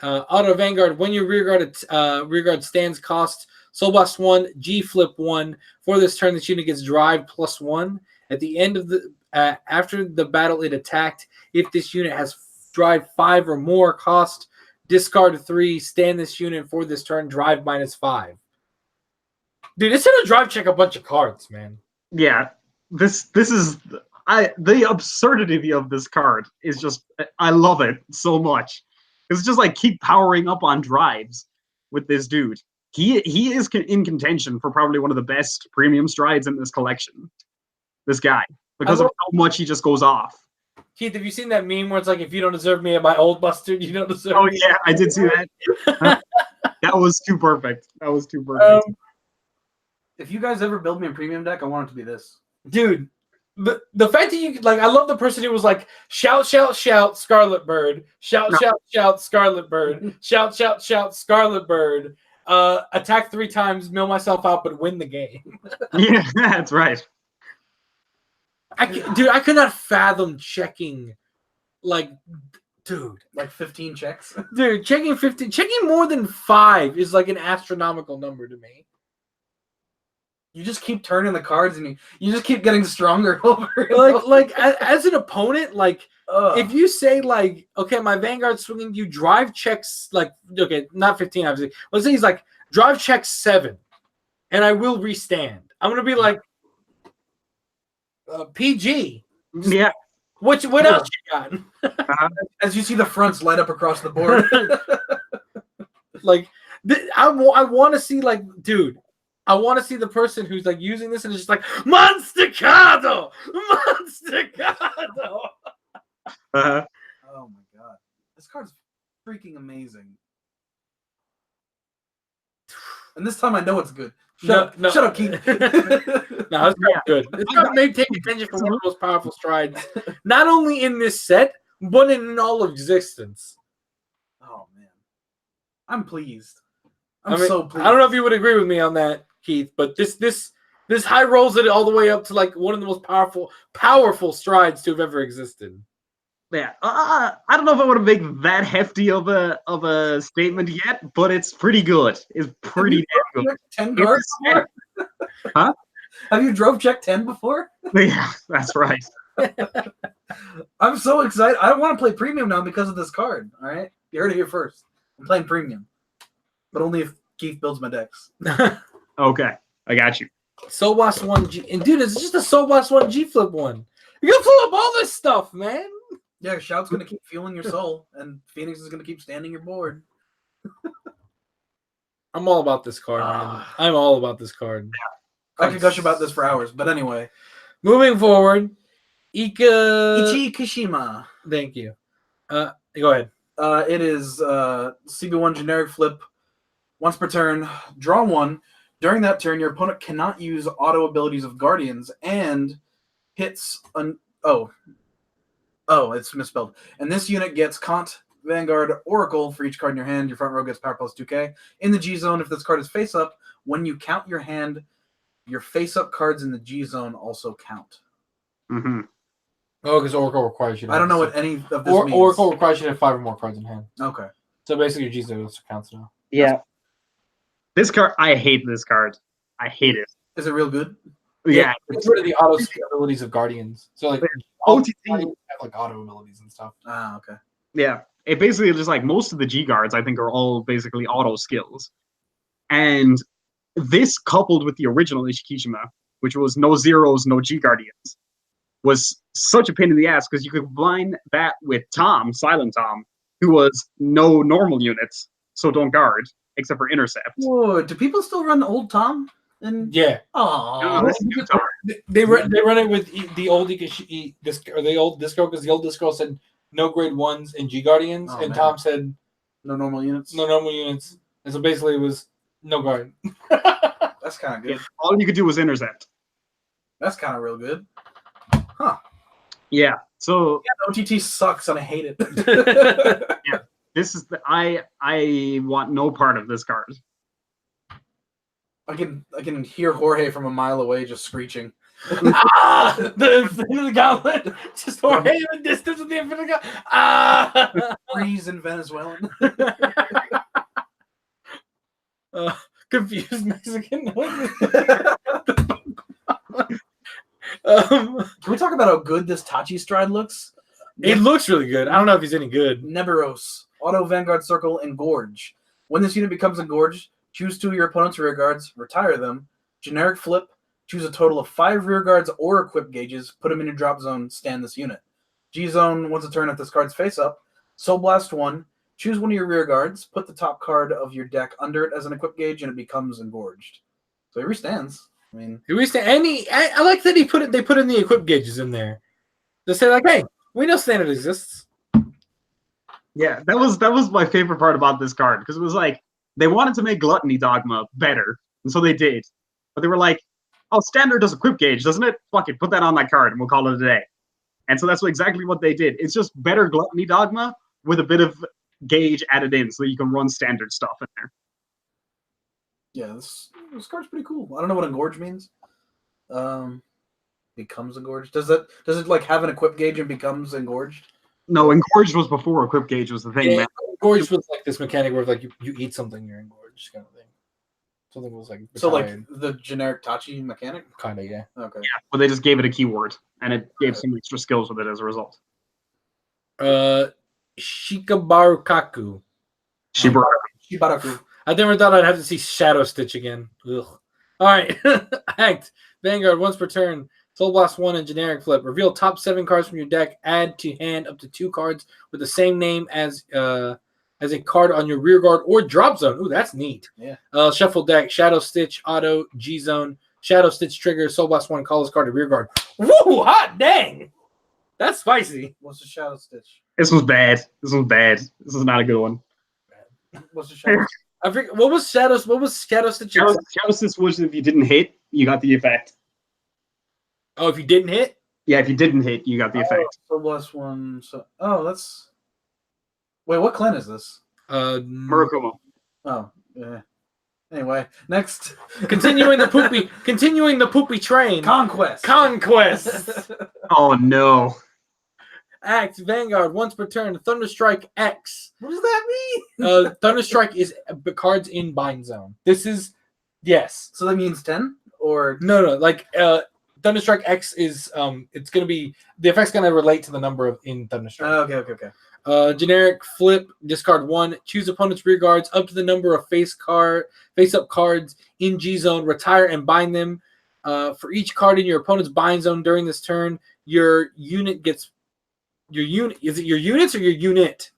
Auto Vanguard. When your rearguard stands, cost Soul Blast 1, G Flip 1. For this turn, this unit gets Drive +1. At the end of the after the battle it attacked, if this unit has Drive 5 or more, cost discard 3. Stand this unit for this turn. Drive -5. Dude, it's gonna drive check a bunch of cards, man. Yeah, this is the absurdity of this card is just I love it so much. It's just like keep powering up on drives with this dude. He is in contention for probably one of the best premium strides in this collection. This guy, because of how much he just goes off. Keith, have you seen that meme where it's like, if you don't deserve me at my old Bustard, you don't deserve me? Oh yeah, I did see that. That was too perfect. That was too perfect. If you guys ever build me a premium deck, I want it to be this. Dude, the fact that you like, I love the person who was like, shout, shout, shout, Scarlet Bird, shout, shout, shout, Scarlet Bird, shout, shout, shout, Scarlet Bird, attack 3 times, mill myself out, but win the game. Yeah, that's right. I could not fathom checking, like 15 checks. Dude, checking more than 5 is like an astronomical number to me. You just keep turning the cards and you just keep getting stronger over like as an opponent, like if you say like, okay, my Vanguard swinging you drive checks, like, okay, not 15 obviously. Let's say he's like drive check 7 and I will restand. I'm gonna be like PG. Yeah. What else you got? As you see the fronts light up across the board. Like I want to see, like, dude, I want to see the person who's like using this and is just like Monstercado. Oh my god, this card's freaking amazing. And this time I know it's good. Shut up, Keith. No, it's not good. It's not made take attention from one of the most powerful strides, not only in this set, but in all of existence. Oh man, I'm pleased. I'm so pleased. I don't know if you would agree with me on that, Keith, but this high rolls it all the way up to like one of the most powerful strides to have ever existed. Yeah, I don't know if I want to make that hefty of a statement yet, but it's pretty good. It's pretty damn good. 10 cards before? Huh? Have you drove check 10 before? Yeah, that's right. I'm so excited. I want to play premium now because of this card. All right, you heard it here first. I'm playing premium, but only if Keith builds my decks. Okay, I got you. Soul Blast 1G. And dude, it's just a Soul Blast 1G flip one. You're going to pull up all this stuff, man. Yeah, Shout's gonna keep fueling your soul, and Phoenix is gonna keep standing your board. I'm all about this card, man. I'm all about this card. I could gush about this for hours, but anyway. Moving forward, Ichi Kishima. Thank you. Go ahead. It is CB1 generic flip. Once per turn, draw one. During that turn, your opponent cannot use auto abilities of Guardians and hits it's misspelled. And this unit gets Kant, Vanguard, Oracle for each card in your hand. Your front row gets power plus 2k. In the G zone, if this card is face up, when you count your hand, your face up cards in the G zone also count. Mm-hmm. Oh, because Oracle requires you to I don't know what any of this means. Oracle requires you to have 5 or more cards in hand. Okay. So basically, your G zone counts now. Yeah. This card, I hate this card. I hate it. Is it real good? Yeah, it's rid of the auto skill abilities of Guardians. So like all OTT Guardians have like auto abilities and stuff. Ah, okay. Yeah, it basically just like most of the G guards, I think, are all basically auto skills. And this coupled with the original Ishikishima, which was no zeros, no G guardians, was such a pain in the ass because you could combine that with Tom, Silent Tom, who was no normal units, so don't guard, except for intercept. Whoa, do people still run Old Tom? Yeah. No, this is new Tom. They run it with the old the old disco because the old disco said no grade 1s and G Guardians, and man. Tom said No normal units? no normal units. And so basically it was no guard. That's kind of good. Yeah, all you could do was intercept. That's kind of real good. Yeah, so Yeah, OTT sucks and I hate it. yeah, this is the I want no part of this card. I can hear Jorge from a mile away just screeching. The Infinity Gauntlet. Just Jorge in the distance with the Infinity Gauntlet. Freeze in Venezuelan. Confused Mexican. Can we talk about how good this Tachi Stride looks? It looks really good. I don't know if he's any good. Neberos, Auto Vanguard Circle, Engorge. When this unit becomes engorged, choose 2 of your opponent's rear guards, retire them. Generic flip, choose a total of 5 rear guards or equip gauges, put them in your drop zone, stand this unit. G zone, once a turn if this card's face up. Soul Blast 1, choose one of your rear guards, put the top card of your deck under it as an equip gauge, and it becomes engorged. So he restands. I mean, I like that they put in the equip gauges in there. They say like, hey, we know standard exists. Yeah, that was my favorite part about this card because it was like they wanted to make Gluttony Dogma better, and so they did. But they were like, "Oh, standard does equip gauge, doesn't it? Fuck it, put that on that card, and we'll call it a day." And so that's exactly what they did. It's just better Gluttony Dogma with a bit of gauge added in, so you can run standard stuff in there. yeah, this card's pretty cool. I don't know what engorge means. Becomes engorged. Does it like have an equip gauge and becomes engorged? No, engorged was before equip gauge was the thing, man. Engorged was like this mechanic where like you eat something, you're engorged kind of thing. Something was like So like the generic Tachi mechanic? kind of, yeah. Okay. Yeah, but they just gave it a keyword, and it gave some extra skills with it as a result. Shikabarukaku. Shibaraku. I never thought I'd have to see Shadow Stitch again. Ugh. All right. Act. Vanguard once per turn. Soul Blast 1 and generic flip. Reveal top 7 cards from your deck. Add to hand up to 2 cards with the same name as a card on your rear guard or drop zone. Ooh, that's neat. Yeah. Shuffle deck. Shadow Stitch, auto, G zone. Shadow Stitch trigger. Soul Blast 1. Call this card to rear guard. Woo! Hot dang! That's spicy. What's the Shadow Stitch? This was bad. This is not a good one. What's the Shadow Stitch? I forget what was Shadow Stitch? Shadow Stitch was if you didn't hit, you got the effect. Oh, if you didn't hit? Yeah, if you didn't hit, you got the effect. So plus 1. So that's. Wait, what clan is this? Murakumo. Oh, yeah. Anyway, next. Continuing the poopy train. Conquest. Conquest. Oh no. Act Vanguard once per turn. Thunderstrike X. What does that mean? Thunderstrike is cards in bind zone. This is yes. So that means 10 or No. Like Thunderstrike X is it's gonna be the effect's gonna relate to the number of in Thunderstrike. Okay. Generic flip, discard 1, choose opponent's rear guards up to the number of face-up cards in G zone, retire and bind them. For each card in your opponent's bind zone during this turn, your unit gets is it your units or your unit?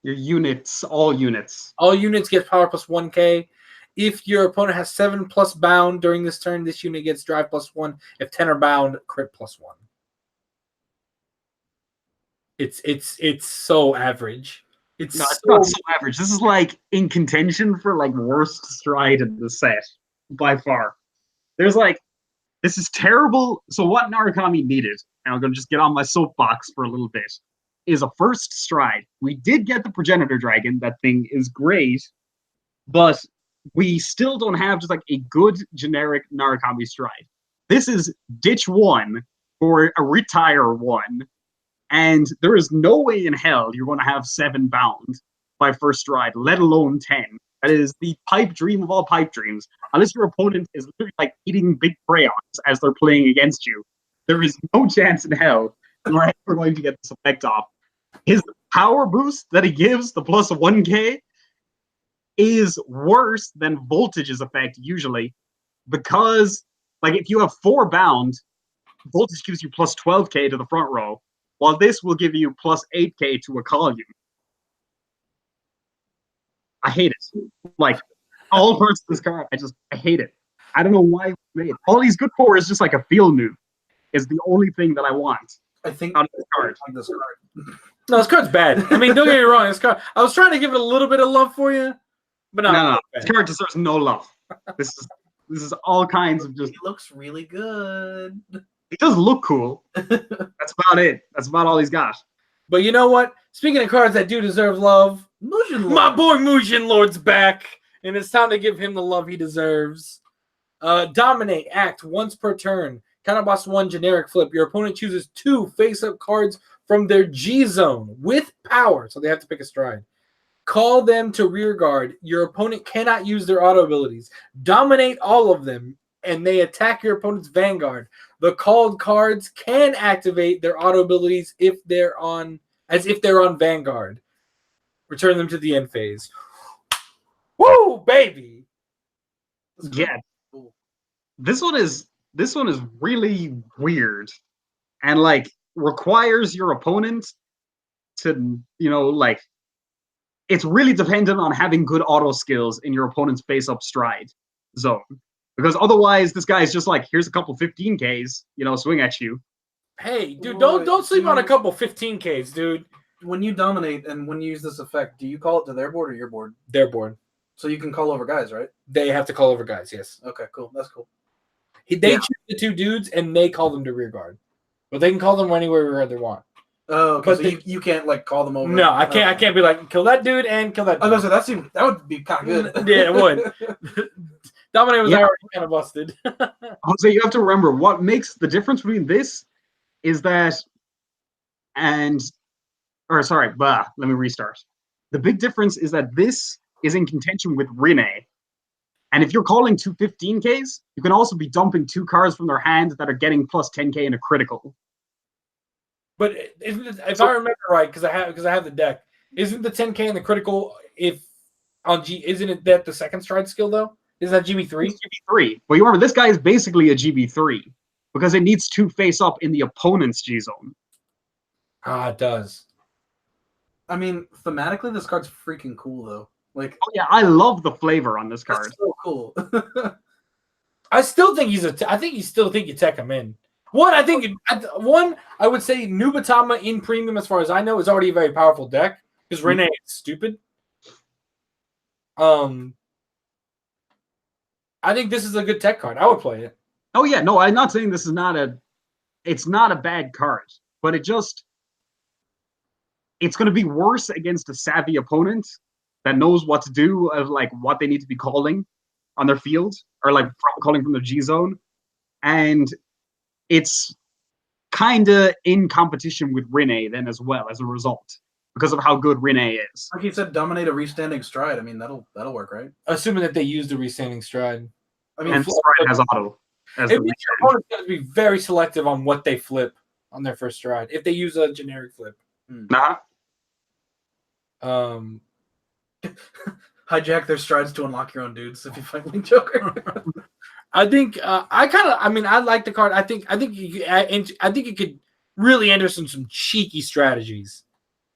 Your units, all units. All units get power plus 1k. If your opponent has 7+ bound during this turn, this unit gets drive plus 1. If 10 are bound, crit plus 1. It's so average. It's not so average. This is like in contention for like worst stride in the set by far. There's like this is terrible. So what Narukami needed, and I'm gonna just get on my soapbox for a little bit, is a first stride. We did get the Progenitor Dragon. That thing is great, but we still don't have just like a good generic Narukami stride. This is ditch 1 for a retire 1. And there is no way in hell you're going to have 7 bound by first stride, let alone 10. That is the pipe dream of all pipe dreams. Unless your opponent is literally like eating big crayons as they're playing against you, there is no chance in hell you're ever going to get this effect off. His power boost that he gives, the plus 1k, is worse than Voltage's effect usually, because like if you have 4 bound, Voltage gives you plus 12k to the front row, while this will give you plus 8k to a column. I hate it. Like, all parts of this card, I hate it. I don't know why we made it. All he's good for is just like a field move, is the only thing that I want. I think out of this card. No, this card's bad. I mean, don't get me wrong. This card, I was trying to give it a little bit of love for you, but no. This card deserves no love. This is all kinds of just. It looks really good. It does look cool. That's about it. That's about all he's got. But you know what? Speaking of cards that do deserve love, my boy Mugen Lord's back, and it's time to give him the love he deserves. Dominate, act once per turn. Counterboss 1, generic flip. Your opponent chooses 2 face-up cards from their G zone with power, so they have to pick a stride. Call them to rear guard. Your opponent cannot use their auto abilities. Dominate all of them, and they attack your opponent's vanguard. The called cards can activate their auto abilities if they're on vanguard. Return them to the end phase. Woo, baby! Yeah. This one is really weird, and like requires your opponent to, like, it's really dependent on having good auto skills in your opponent's face-up stride zone. Because otherwise, this guy's just like, here's a couple 15Ks, swing at you. Hey, dude, don't sleep on a couple 15Ks, dude. When you dominate and when you use this effect, do you call it to their board or your board? Their board. So you can call over guys, right? They have to call over guys, yes. Okay, cool. That's cool. They choose the 2 dudes and they call them to rear guard. But they can call them anywhere they want. Oh, okay. But so you can't like call them over. No, I can't. I can't be like, kill that dude and kill that dude. I was gonna say that would be kind of good. Yeah, it would. Dominate was already kind of busted. Jose, you have to remember what makes the difference between this is that, let me restart. The big difference is that this is in contention with Rene. And if you're calling 2 15Ks, you can also be dumping 2 cards from their hand that are getting plus 10K in a critical. But if I remember right, because I have the deck, isn't the 10K in the critical isn't it that the second stride skill though? Is that GB3? It's GB3. Well, you remember this guy is basically a GB3 because it needs 2 face up in the opponent's G zone. Ah, it does. I mean, thematically, this card's freaking cool though. Like, oh yeah, I love the flavor on this card. It's so cool. I still think I think you still think you tech him in. I would say Nubatama in premium, as far as I know, is already a very powerful deck because Rene is stupid. I think this is a good tech card. I would play it. Oh yeah, no, I'm not saying this is it's not a bad card, but it's going to be worse against a savvy opponent that knows what to do, of like what they need to be calling on their field or like calling from the G zone, and it's kind of in competition with Rinne then as well as a result because of how good Rinne is. Like you said, dominate a restanding stride. I mean, that'll work, right? Assuming that they use the restanding stride. I mean, And Stride has auto. As It the means your opponent's going to be very selective on what they flip on their first stride if they use a generic flip. Um, hijack their strides to unlock your own dudes if you fight Link Joker. I think I like the card. I think it could really enter some cheeky strategies.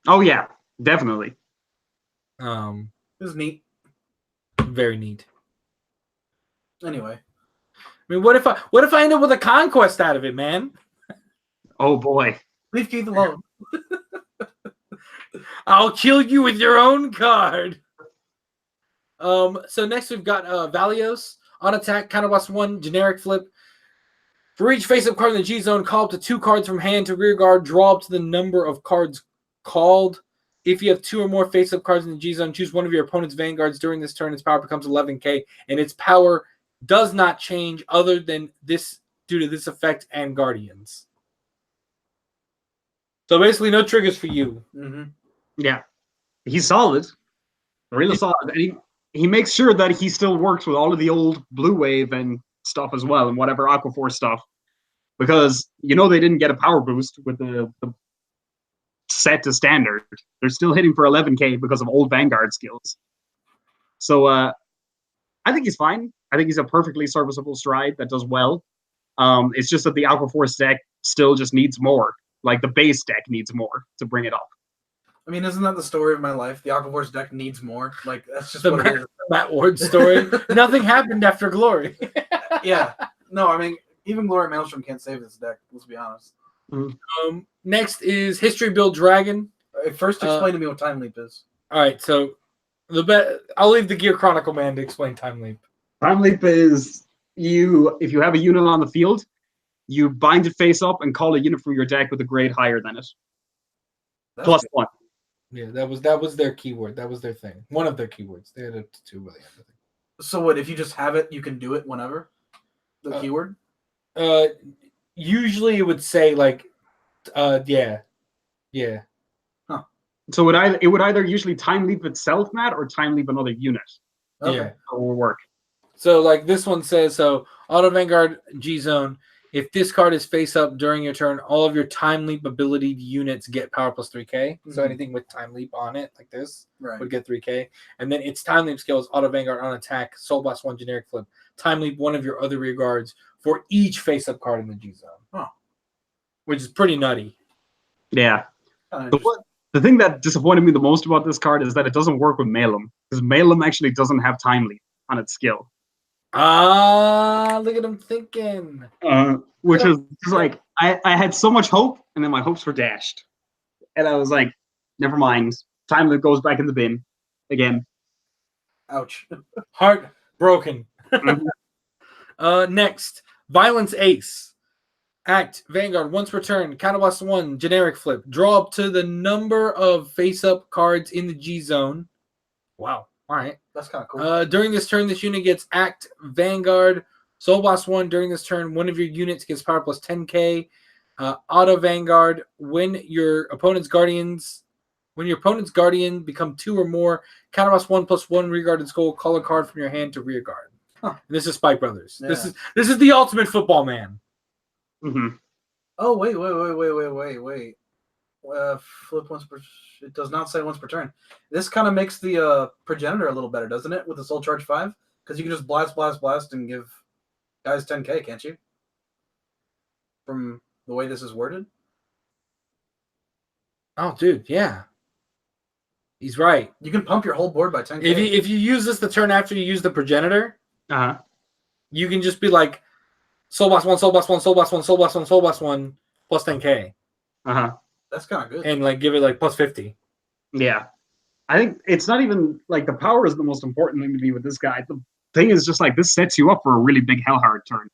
Oh yeah, definitely. This is neat. Very neat. Anyway, I mean, what if I end up with a conquest out of it, man? Oh boy. leave Keith alone. I'll kill you with your own card. So next we've got Valios. On attack, counterblast 1, generic flip. For each face-up card in the G zone, call up to 2 cards from hand to rear guard. Draw up to the number of cards called. If you have 2 or more face-up cards in the G zone, choose one of your opponent's vanguards during this turn. Its power becomes 11k, and its power does not change other than this due to this effect and Guardians. So basically, no triggers for you. Mm-hmm. Yeah. He's solid. Really solid. And he makes sure that he still works with all of the old Blue Wave and stuff as well, and whatever Aquaforce stuff. Because, they didn't get a power boost with the set to standard. They're still hitting for 11k because of old Vanguard skills. So, I think he's fine. I think he's a perfectly serviceable stride that does well. It's just that the Aquaforce deck still just needs more. Like, the base deck needs more to bring it up. I mean, isn't that the story of my life? The Aquaforce deck needs more. Like, that's just what it is. Matt Ward story. Nothing happened after Glory. Yeah. No, I mean, even Glory Maelstrom can't save this deck, let's be honest. Mm-hmm. Next is History Build Dragon. First, explain to me what Time Leap is. All right, so I'll leave the Gear Chronicle man to explain Time Leap. Time Leap is if you have a unit on the field, you bind it face up and call a unit from your deck with a grade higher than it. That's Plus good. 1. Yeah, that was their keyword. That was their thing. One of their keywords. They had up to 2 really. So what, if you just have it, you can do it whenever? The keyword? Usually it would say like, yeah. Huh. So it would either usually Time Leap itself, Matt, or Time Leap another unit. Okay. Yeah. That will work. So like this one says, so Auto Vanguard G Zone. If this card is face up during your turn, all of your Time Leap ability units get power plus 3k. Mm-hmm. So anything with Time Leap on it, like this, would get 3k. And then its Time Leap skills, Auto Vanguard on attack, Soul Blast 1 generic flip, Time Leap one of your other rear guards for each face up card in the G Zone. Oh. Which is pretty nutty. Yeah. The thing that disappointed me the most about this card is that it doesn't work with Malum, because Malum actually doesn't have Time Leap on its skill. Look at him thinking. Which is like, I had so much hope, and then my hopes were dashed. And I was like, never mind. Time Leap goes back in the bin again. Ouch. Heart broken. Mm-hmm. Next, Violence Ace. Act, Vanguard, once per turn, counterblast 1, generic flip. Draw up to the number of face-up cards in the G zone. Wow. All right. That's kind of cool. During this turn, this unit gets Act, Vanguard, Soul Blast 1. During this turn, one of your units gets power plus 10k. Auto Vanguard, when your opponent's guardian become 2 or more, counterblast 1+1 rearguarded skull, call a card from your hand to rearguard. Huh. This is Spike Brothers. Yeah. This is the ultimate football man. Mm-hmm. Oh wait. Flip once per. It does not say once per turn. This kind of makes the progenitor a little better, doesn't it? With the Soul Charge 5, because you can just blast, and give guys 10k, can't you? From the way this is worded. Oh, dude, yeah. He's right. You can pump your whole board by 10k. If you use this the turn after you use the progenitor, you can just be like, Soul Blast 1, Soul Blast 1, Soul Blast 1, Soul Blast 1, Soul Blast 1, plus 10k. That's kind of good. And like give it like plus 50. Yeah. I think it's not even like the power is the most important thing to me with this guy. The thing is just like this sets you up for a really big Hellhard turn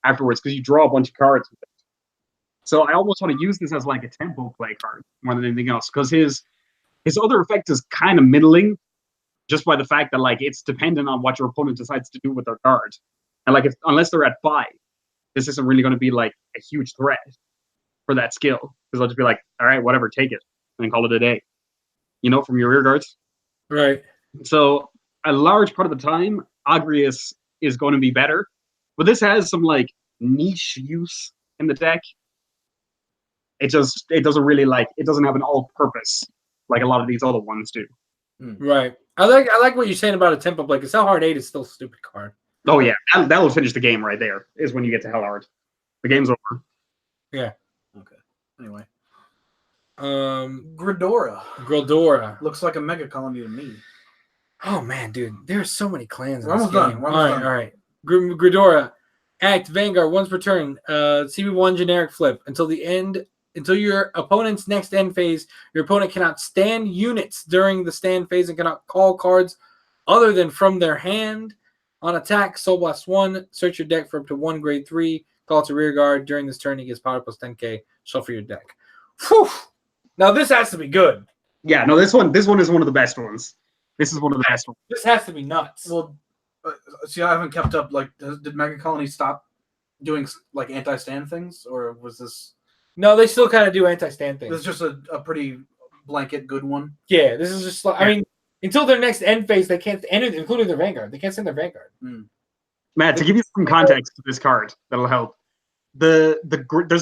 afterwards because you draw a bunch of cards with it. So I almost want to use this as like a tempo play card more than anything else because his other effect is kind of middling just by the fact that like it's dependent on what your opponent decides to do with their cards. And like unless they're at 5, this isn't really going to be like a huge threat. for that skill. Because they'll just be like, all right, whatever, take it, and then call it a day. From your rear guards. Right. So a large part of the time, Agrius is going to be better. But this has some like niche use in the deck. It doesn't really it doesn't have an all-purpose like a lot of these other ones do. Right. I like what you're saying about a tempo play, because Hellheart 8 is still a stupid card. Oh yeah, that'll finish the game right there. Is when you get to Hellheart. The game's over. Yeah. Okay. Anyway. Gridora. Looks like a mega colony to me. Oh man, dude, there's so many clans. We're almost done. All right. Gridora. Act Vanguard once per turn. CB1 generic flip until your opponent's next end phase. Your opponent cannot stand units during the stand phase and cannot call cards other than from their hand. On attack, Soul Blast 1. Search your deck for up to 1 grade 3. Call to rear guard. During this turn, he gets power plus 10k. Shuffle your deck. Whew. Now this has to be good. Yeah, no, this one is one of the best ones. This is one of the best ones. This has to be nuts. Well, see, I haven't kept up. Like, did Mega Colony stop doing like anti-stand things, or was this? No, they still kind of do anti-stand things. This is just a pretty blanket good one. Yeah, this is just like, I mean, until their next end phase, they can't, including their Vanguard. They can't send their Vanguard. Matt, to give you some context to this card, that'll help. There's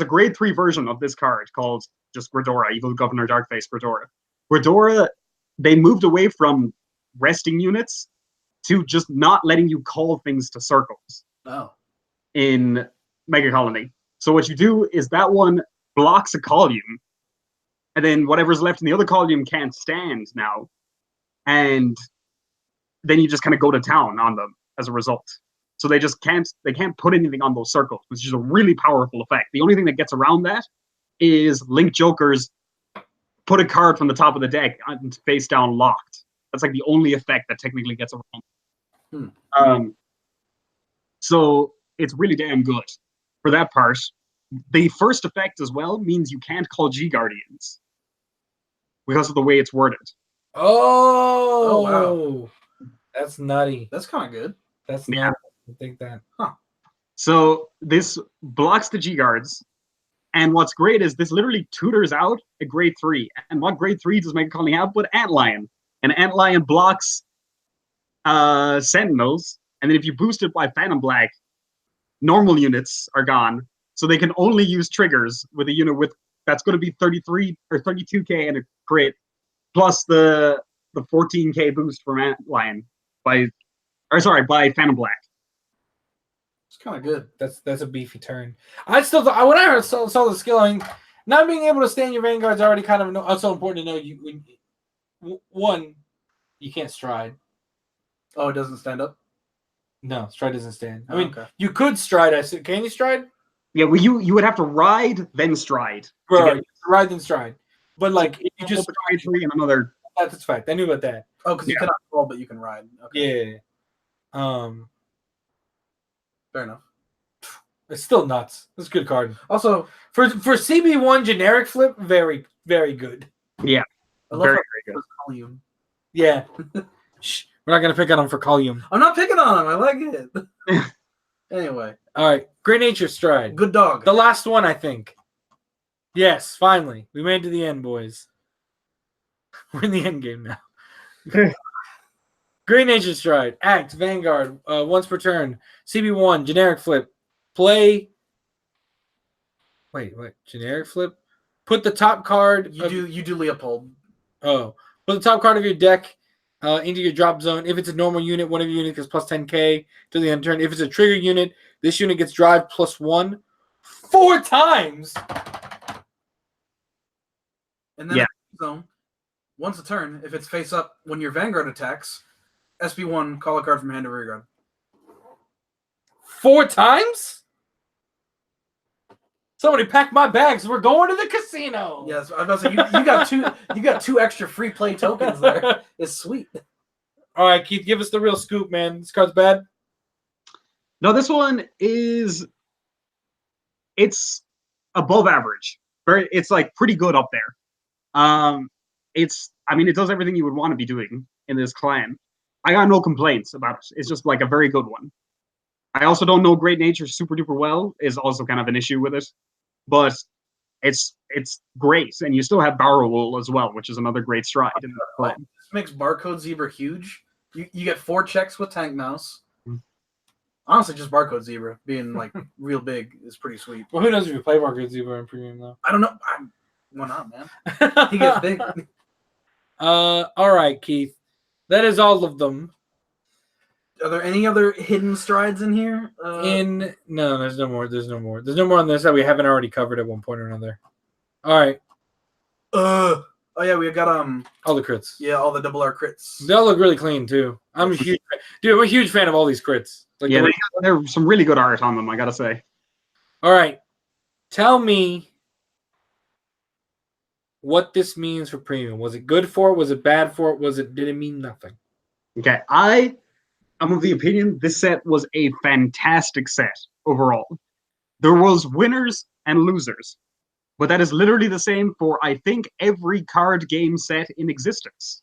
a grade 3 version of this card called just Gridora, Evil Governor Darkface Gridora. Gridora, they moved away from resting units to just not letting you call things to circles. Oh. In Mega Colony. So what you do is that one blocks a column, and then whatever's left in the other column can't stand now. And then you just kind of go to town on them as a result. So they can't put anything on those circles, which is a really powerful effect. The only thing that gets around that is Link Jokers put a card from the top of the deck face down locked. That's like the only effect that technically gets around. So it's really damn good for that part. The first effect as well means you can't call G Guardians because of the way it's worded. Oh, wow. That's nutty. That's kind of good. That's nutty. I think that. Huh. So this blocks the G Guards. And what's great is this literally tutors out a grade 3. And what grade 3 does Mega Colony have? But Antlion. And Antlion blocks Sentinels. And then if you boost it by Phantom Black, normal units are gone. So they can only use triggers with a unit that's going to be 33 or 32k and a crit, plus the 14k boost from Antlion by Phantom Black. It's kind of good. That's a beefy turn. I still thought, when I saw the skill, I mean, not being able to stand your Vanguard's already kind of also important to know. One, you can't stride. Oh, it doesn't stand up? No, stride doesn't stand. I mean, okay. You could stride. Can you stride? Yeah, well, you would have to ride then stride. Right, ride then stride. But like, if you just grade 3 and another. That's a fact. I knew about that. Oh, because you cannot roll, but you can ride. Okay. Yeah. Fair enough. It's still nuts. It's a good card. Also, for CB1 generic flip, very, very good. Yeah. I love Very good. Column. Yeah. Shh. We're not going to pick on him for column. I'm not picking on him. I like it. Anyway. All right. Great Nature Stride. Good dog. The last one, I think. Yes, finally. We made it to the end, boys. We're in the end game now. Great Nature Stride. Act, Vanguard, once per turn. CB1, generic flip. Play. Wait. Generic flip? Put the top card. You do Leopold. Oh. Put the top card of your deck into your drop zone. If it's a normal unit, one of your units gets plus 10k to the end turn. If it's a trigger unit, this unit gets drive plus 1 4 times. And then zone, once a turn, if it's face up when your Vanguard attacks, SB1, call a card from hand to rear guard. 4 times? Somebody pack my bags. We're going to the casino. Yes, I was about to say you got two extra free play tokens there. It's sweet. All right, Keith, give us the real scoop, man. This card's bad. No, this one it's above average. It's like pretty good up there. It does everything you would want to be doing in this clan. I got no complaints about it. It's just like a very good one. I also don't know Great Nature super duper well, is also kind of an issue with it. But It's great, and you still have barrel roll as well, which is another great stride in the plan. This makes Barcode Zebra huge. You get 4 checks with Tank Mouse. Mhm. Honestly, just Barcode Zebra being like real big is pretty sweet. Well, who knows if you play Barcode Zebra in premium though? I don't know. Why not, man? He gets big. All right, Keith. That is all of them. Are there any other hidden strides in here? No, there's no more. There's no more. There's no more on this that we haven't already covered at one point or another. All right. Oh yeah, we got all the crits. Yeah, all the double R crits. They all look really clean too. I'm a huge dude. I'm a huge fan of all these crits. Like yeah, there's some really good art on them, I gotta say. All right, tell me what this means for premium. Was it good for it? Was it bad for it? Did it mean nothing? Okay, I'm of the opinion this set was a fantastic set overall. There was winners and losers, but that is literally the same for, I think, every card game set in existence,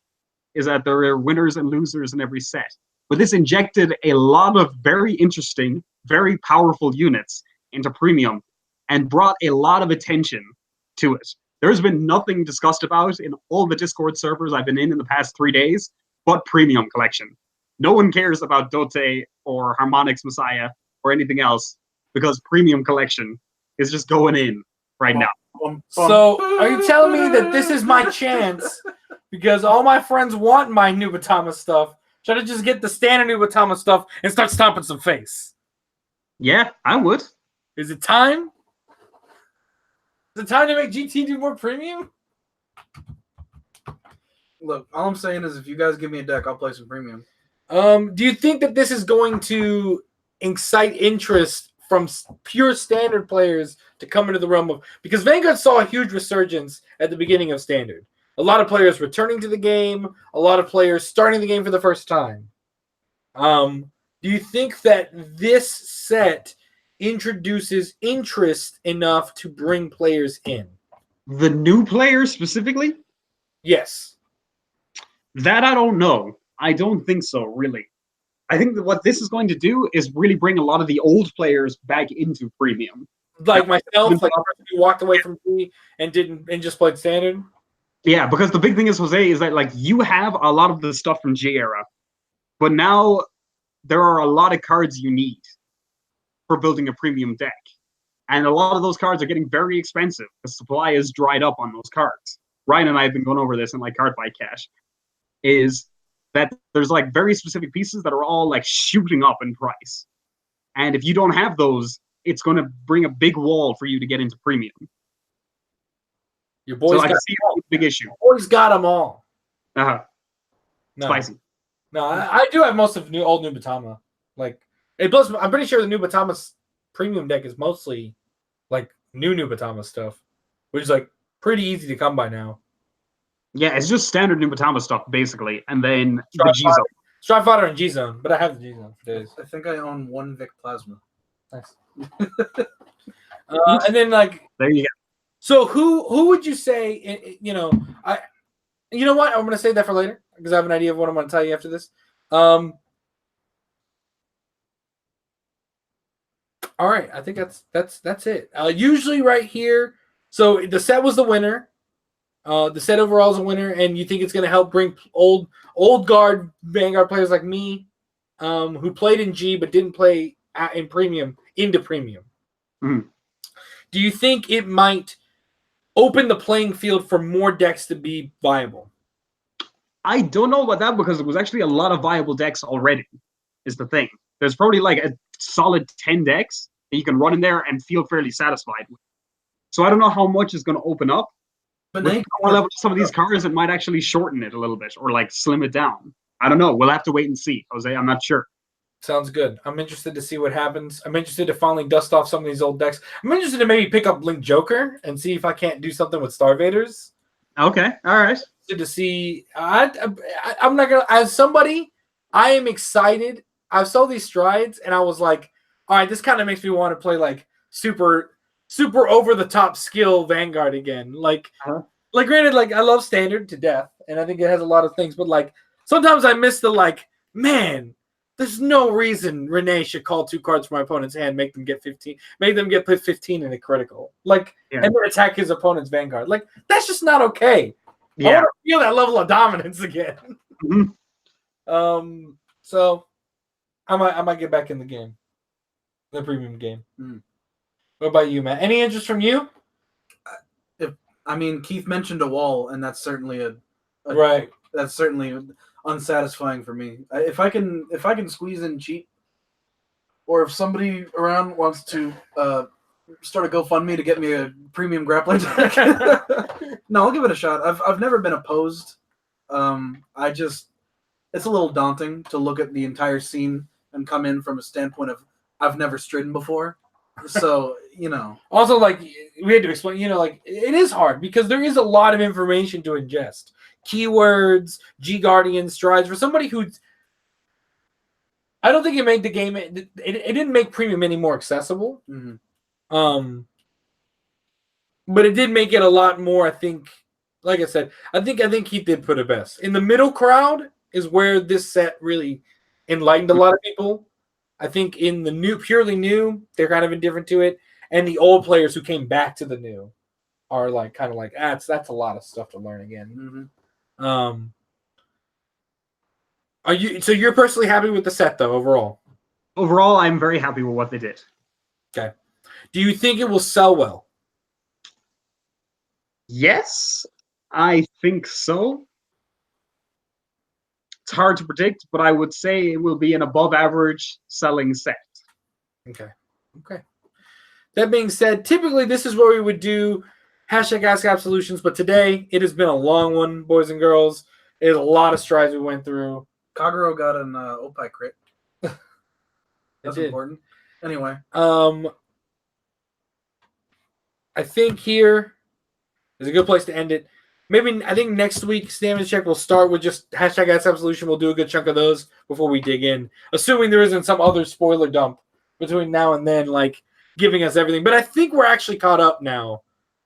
is that there are winners and losers in every set. But this injected a lot of very interesting, very powerful units into premium and brought a lot of attention to it. There's been nothing discussed about in all the Discord servers I've been in the past 3 days but premium collection. No one cares about Dote or Harmonix Messiah or anything else because premium collection is just going in right now. So, are you telling me that this is my chance because all my friends want my Nubatama stuff? Should I just get the standard Nubatama stuff and start stomping some face? Yeah, I would. Is it time? Is it time to make GT do more premium? Look, all I'm saying is if you guys give me a deck, I'll play some premium. Do you think that this is going to incite interest from pure standard players to come into the realm of, because Vanguard saw a huge resurgence at the beginning of standard. A lot of players returning to the game, a lot of players starting the game for the first time. Do you think that this set introduces interest enough to bring players in? The new players specifically? Yes. That I don't know. I don't think so, really. I think that what this is going to do is really bring a lot of the old players back into premium. Like myself, like who walked away from G and just played standard. Yeah, because the big thing is, Jose, is that like you have a lot of the stuff from G era, but now there are a lot of cards you need for building a premium deck. And a lot of those cards are getting very expensive. The supply is dried up on those cards. Ryan and I have been going over this in like Card by Cash. Is that there's like very specific pieces that are all like shooting up in price. And if you don't have those, it's going to bring a big wall for you to get into premium. Your boys so I got see a big issue. Your boys got them all. Uh-huh. No. Spicy. No, I do have most of old Nubatama. Like, plus, I'm pretty sure the Nubatama's premium deck is mostly like new Nubatama stuff, which is like pretty easy to come by now. Yeah, it's just standard Nubatama stuff, basically, and then the G-Zone. Strike Fighter and G-Zone, but I have the G-Zone for days. I think I own 1 Vic Plasma. Nice. And then, like... There you go. So who would you say, you know what? I'm going to save that for later, because I have an idea of what I'm going to tell you after this. All right, I think that's it. Usually right here, so the set was the winner. The set overall is a winner, and you think it's going to help bring old guard Vanguard players like me, who played in G but didn't play in premium, into premium. Mm-hmm. Do you think it might open the playing field for more decks to be viable? I don't know about that because there was actually a lot of viable decks already, is the thing. There's probably like a solid 10 decks that you can run in there and feel fairly satisfied with. So I don't know how much is going to open up. But then level some of these cards, it might actually shorten it a little bit or like slim it down. I don't know. We'll have to wait and see, Jose. I'm not sure. Sounds good. I'm interested to see what happens. I'm interested to finally dust off some of these old decks. I'm interested to maybe pick up Blink Joker and see if I can't do something with Starvaders. Okay. All right. To see, I'm not gonna. As somebody, I am excited. I saw these strides and I was like, all right, this kind of makes me want to play like super over the top skill Vanguard again. Like granted, like I love standard to death, and I think it has a lot of things, but like sometimes I miss the like, man, There's no reason Renee should call 2 cards from my opponent's hand, make them get 15, make them get put 15 in a critical, and then attack his opponent's vanguard. Like, that's just not okay. I want to feel that level of dominance again. Mm-hmm. So I might get back in the game, the premium game. What about you, Matt? Any interest from you? Keith mentioned a wall, and that's certainly right. That's certainly unsatisfying for me. If I can squeeze in cheap, or if somebody around wants to start a GoFundMe to get me a premium grappling deck, no, I'll give it a shot. I've never been opposed. It's a little daunting to look at the entire scene and come in from a standpoint of I've never stridden before. So, Also, we had to explain, it is hard because there is a lot of information to ingest. Keywords, G Guardian, strides. For somebody who's... I don't think it made the game... It didn't make premium any more accessible. Mm-hmm. But it did make it a lot more, I think... Like I said, I think he did put it best. In the middle crowd is where this set really enlightened a lot of people. I think in the purely new, they're kind of indifferent to it. And the old players who came back to the new are that's a lot of stuff to learn again. Mm-hmm. You're personally happy with the set though, overall? Overall, I'm very happy with what they did. Okay. Do you think it will sell well? Yes, I think so. It's hard to predict, but I would say it will be an above average selling set. Okay. That being said, typically this is where we would do #Ask Absolutions, but today it has been a long one, boys and girls. It is a lot of strides we went through. Kaguro got an Opie crit. That's important. Anyway. I think here is a good place to end it. I think next week's damage check will start with just #Ask Absolution. We'll do a good chunk of those before we dig in. Assuming there isn't some other spoiler dump between now and then, giving us everything. But I think we're actually caught up now.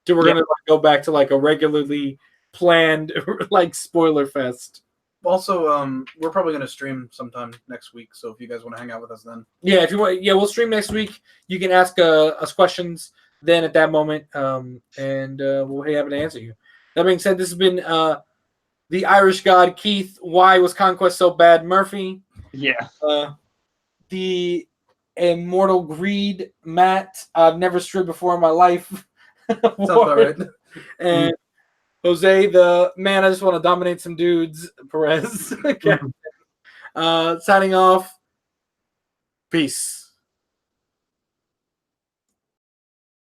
So we're going to go back to a regularly planned spoiler fest. Also, we're probably going to stream sometime next week. So if you guys want to hang out with us then. Yeah, if you want, we'll stream next week. You can ask us questions then at that moment, and we'll be happy to answer you. That being said, this has been the Irish God, Keith. Why was Conquest so bad, Murphy? Yeah. The Immortal Greed, Matt. I've never strid before in my life. Sounds about right. And Jose, the man, I just want to dominate some dudes. Perez. Signing off. Peace.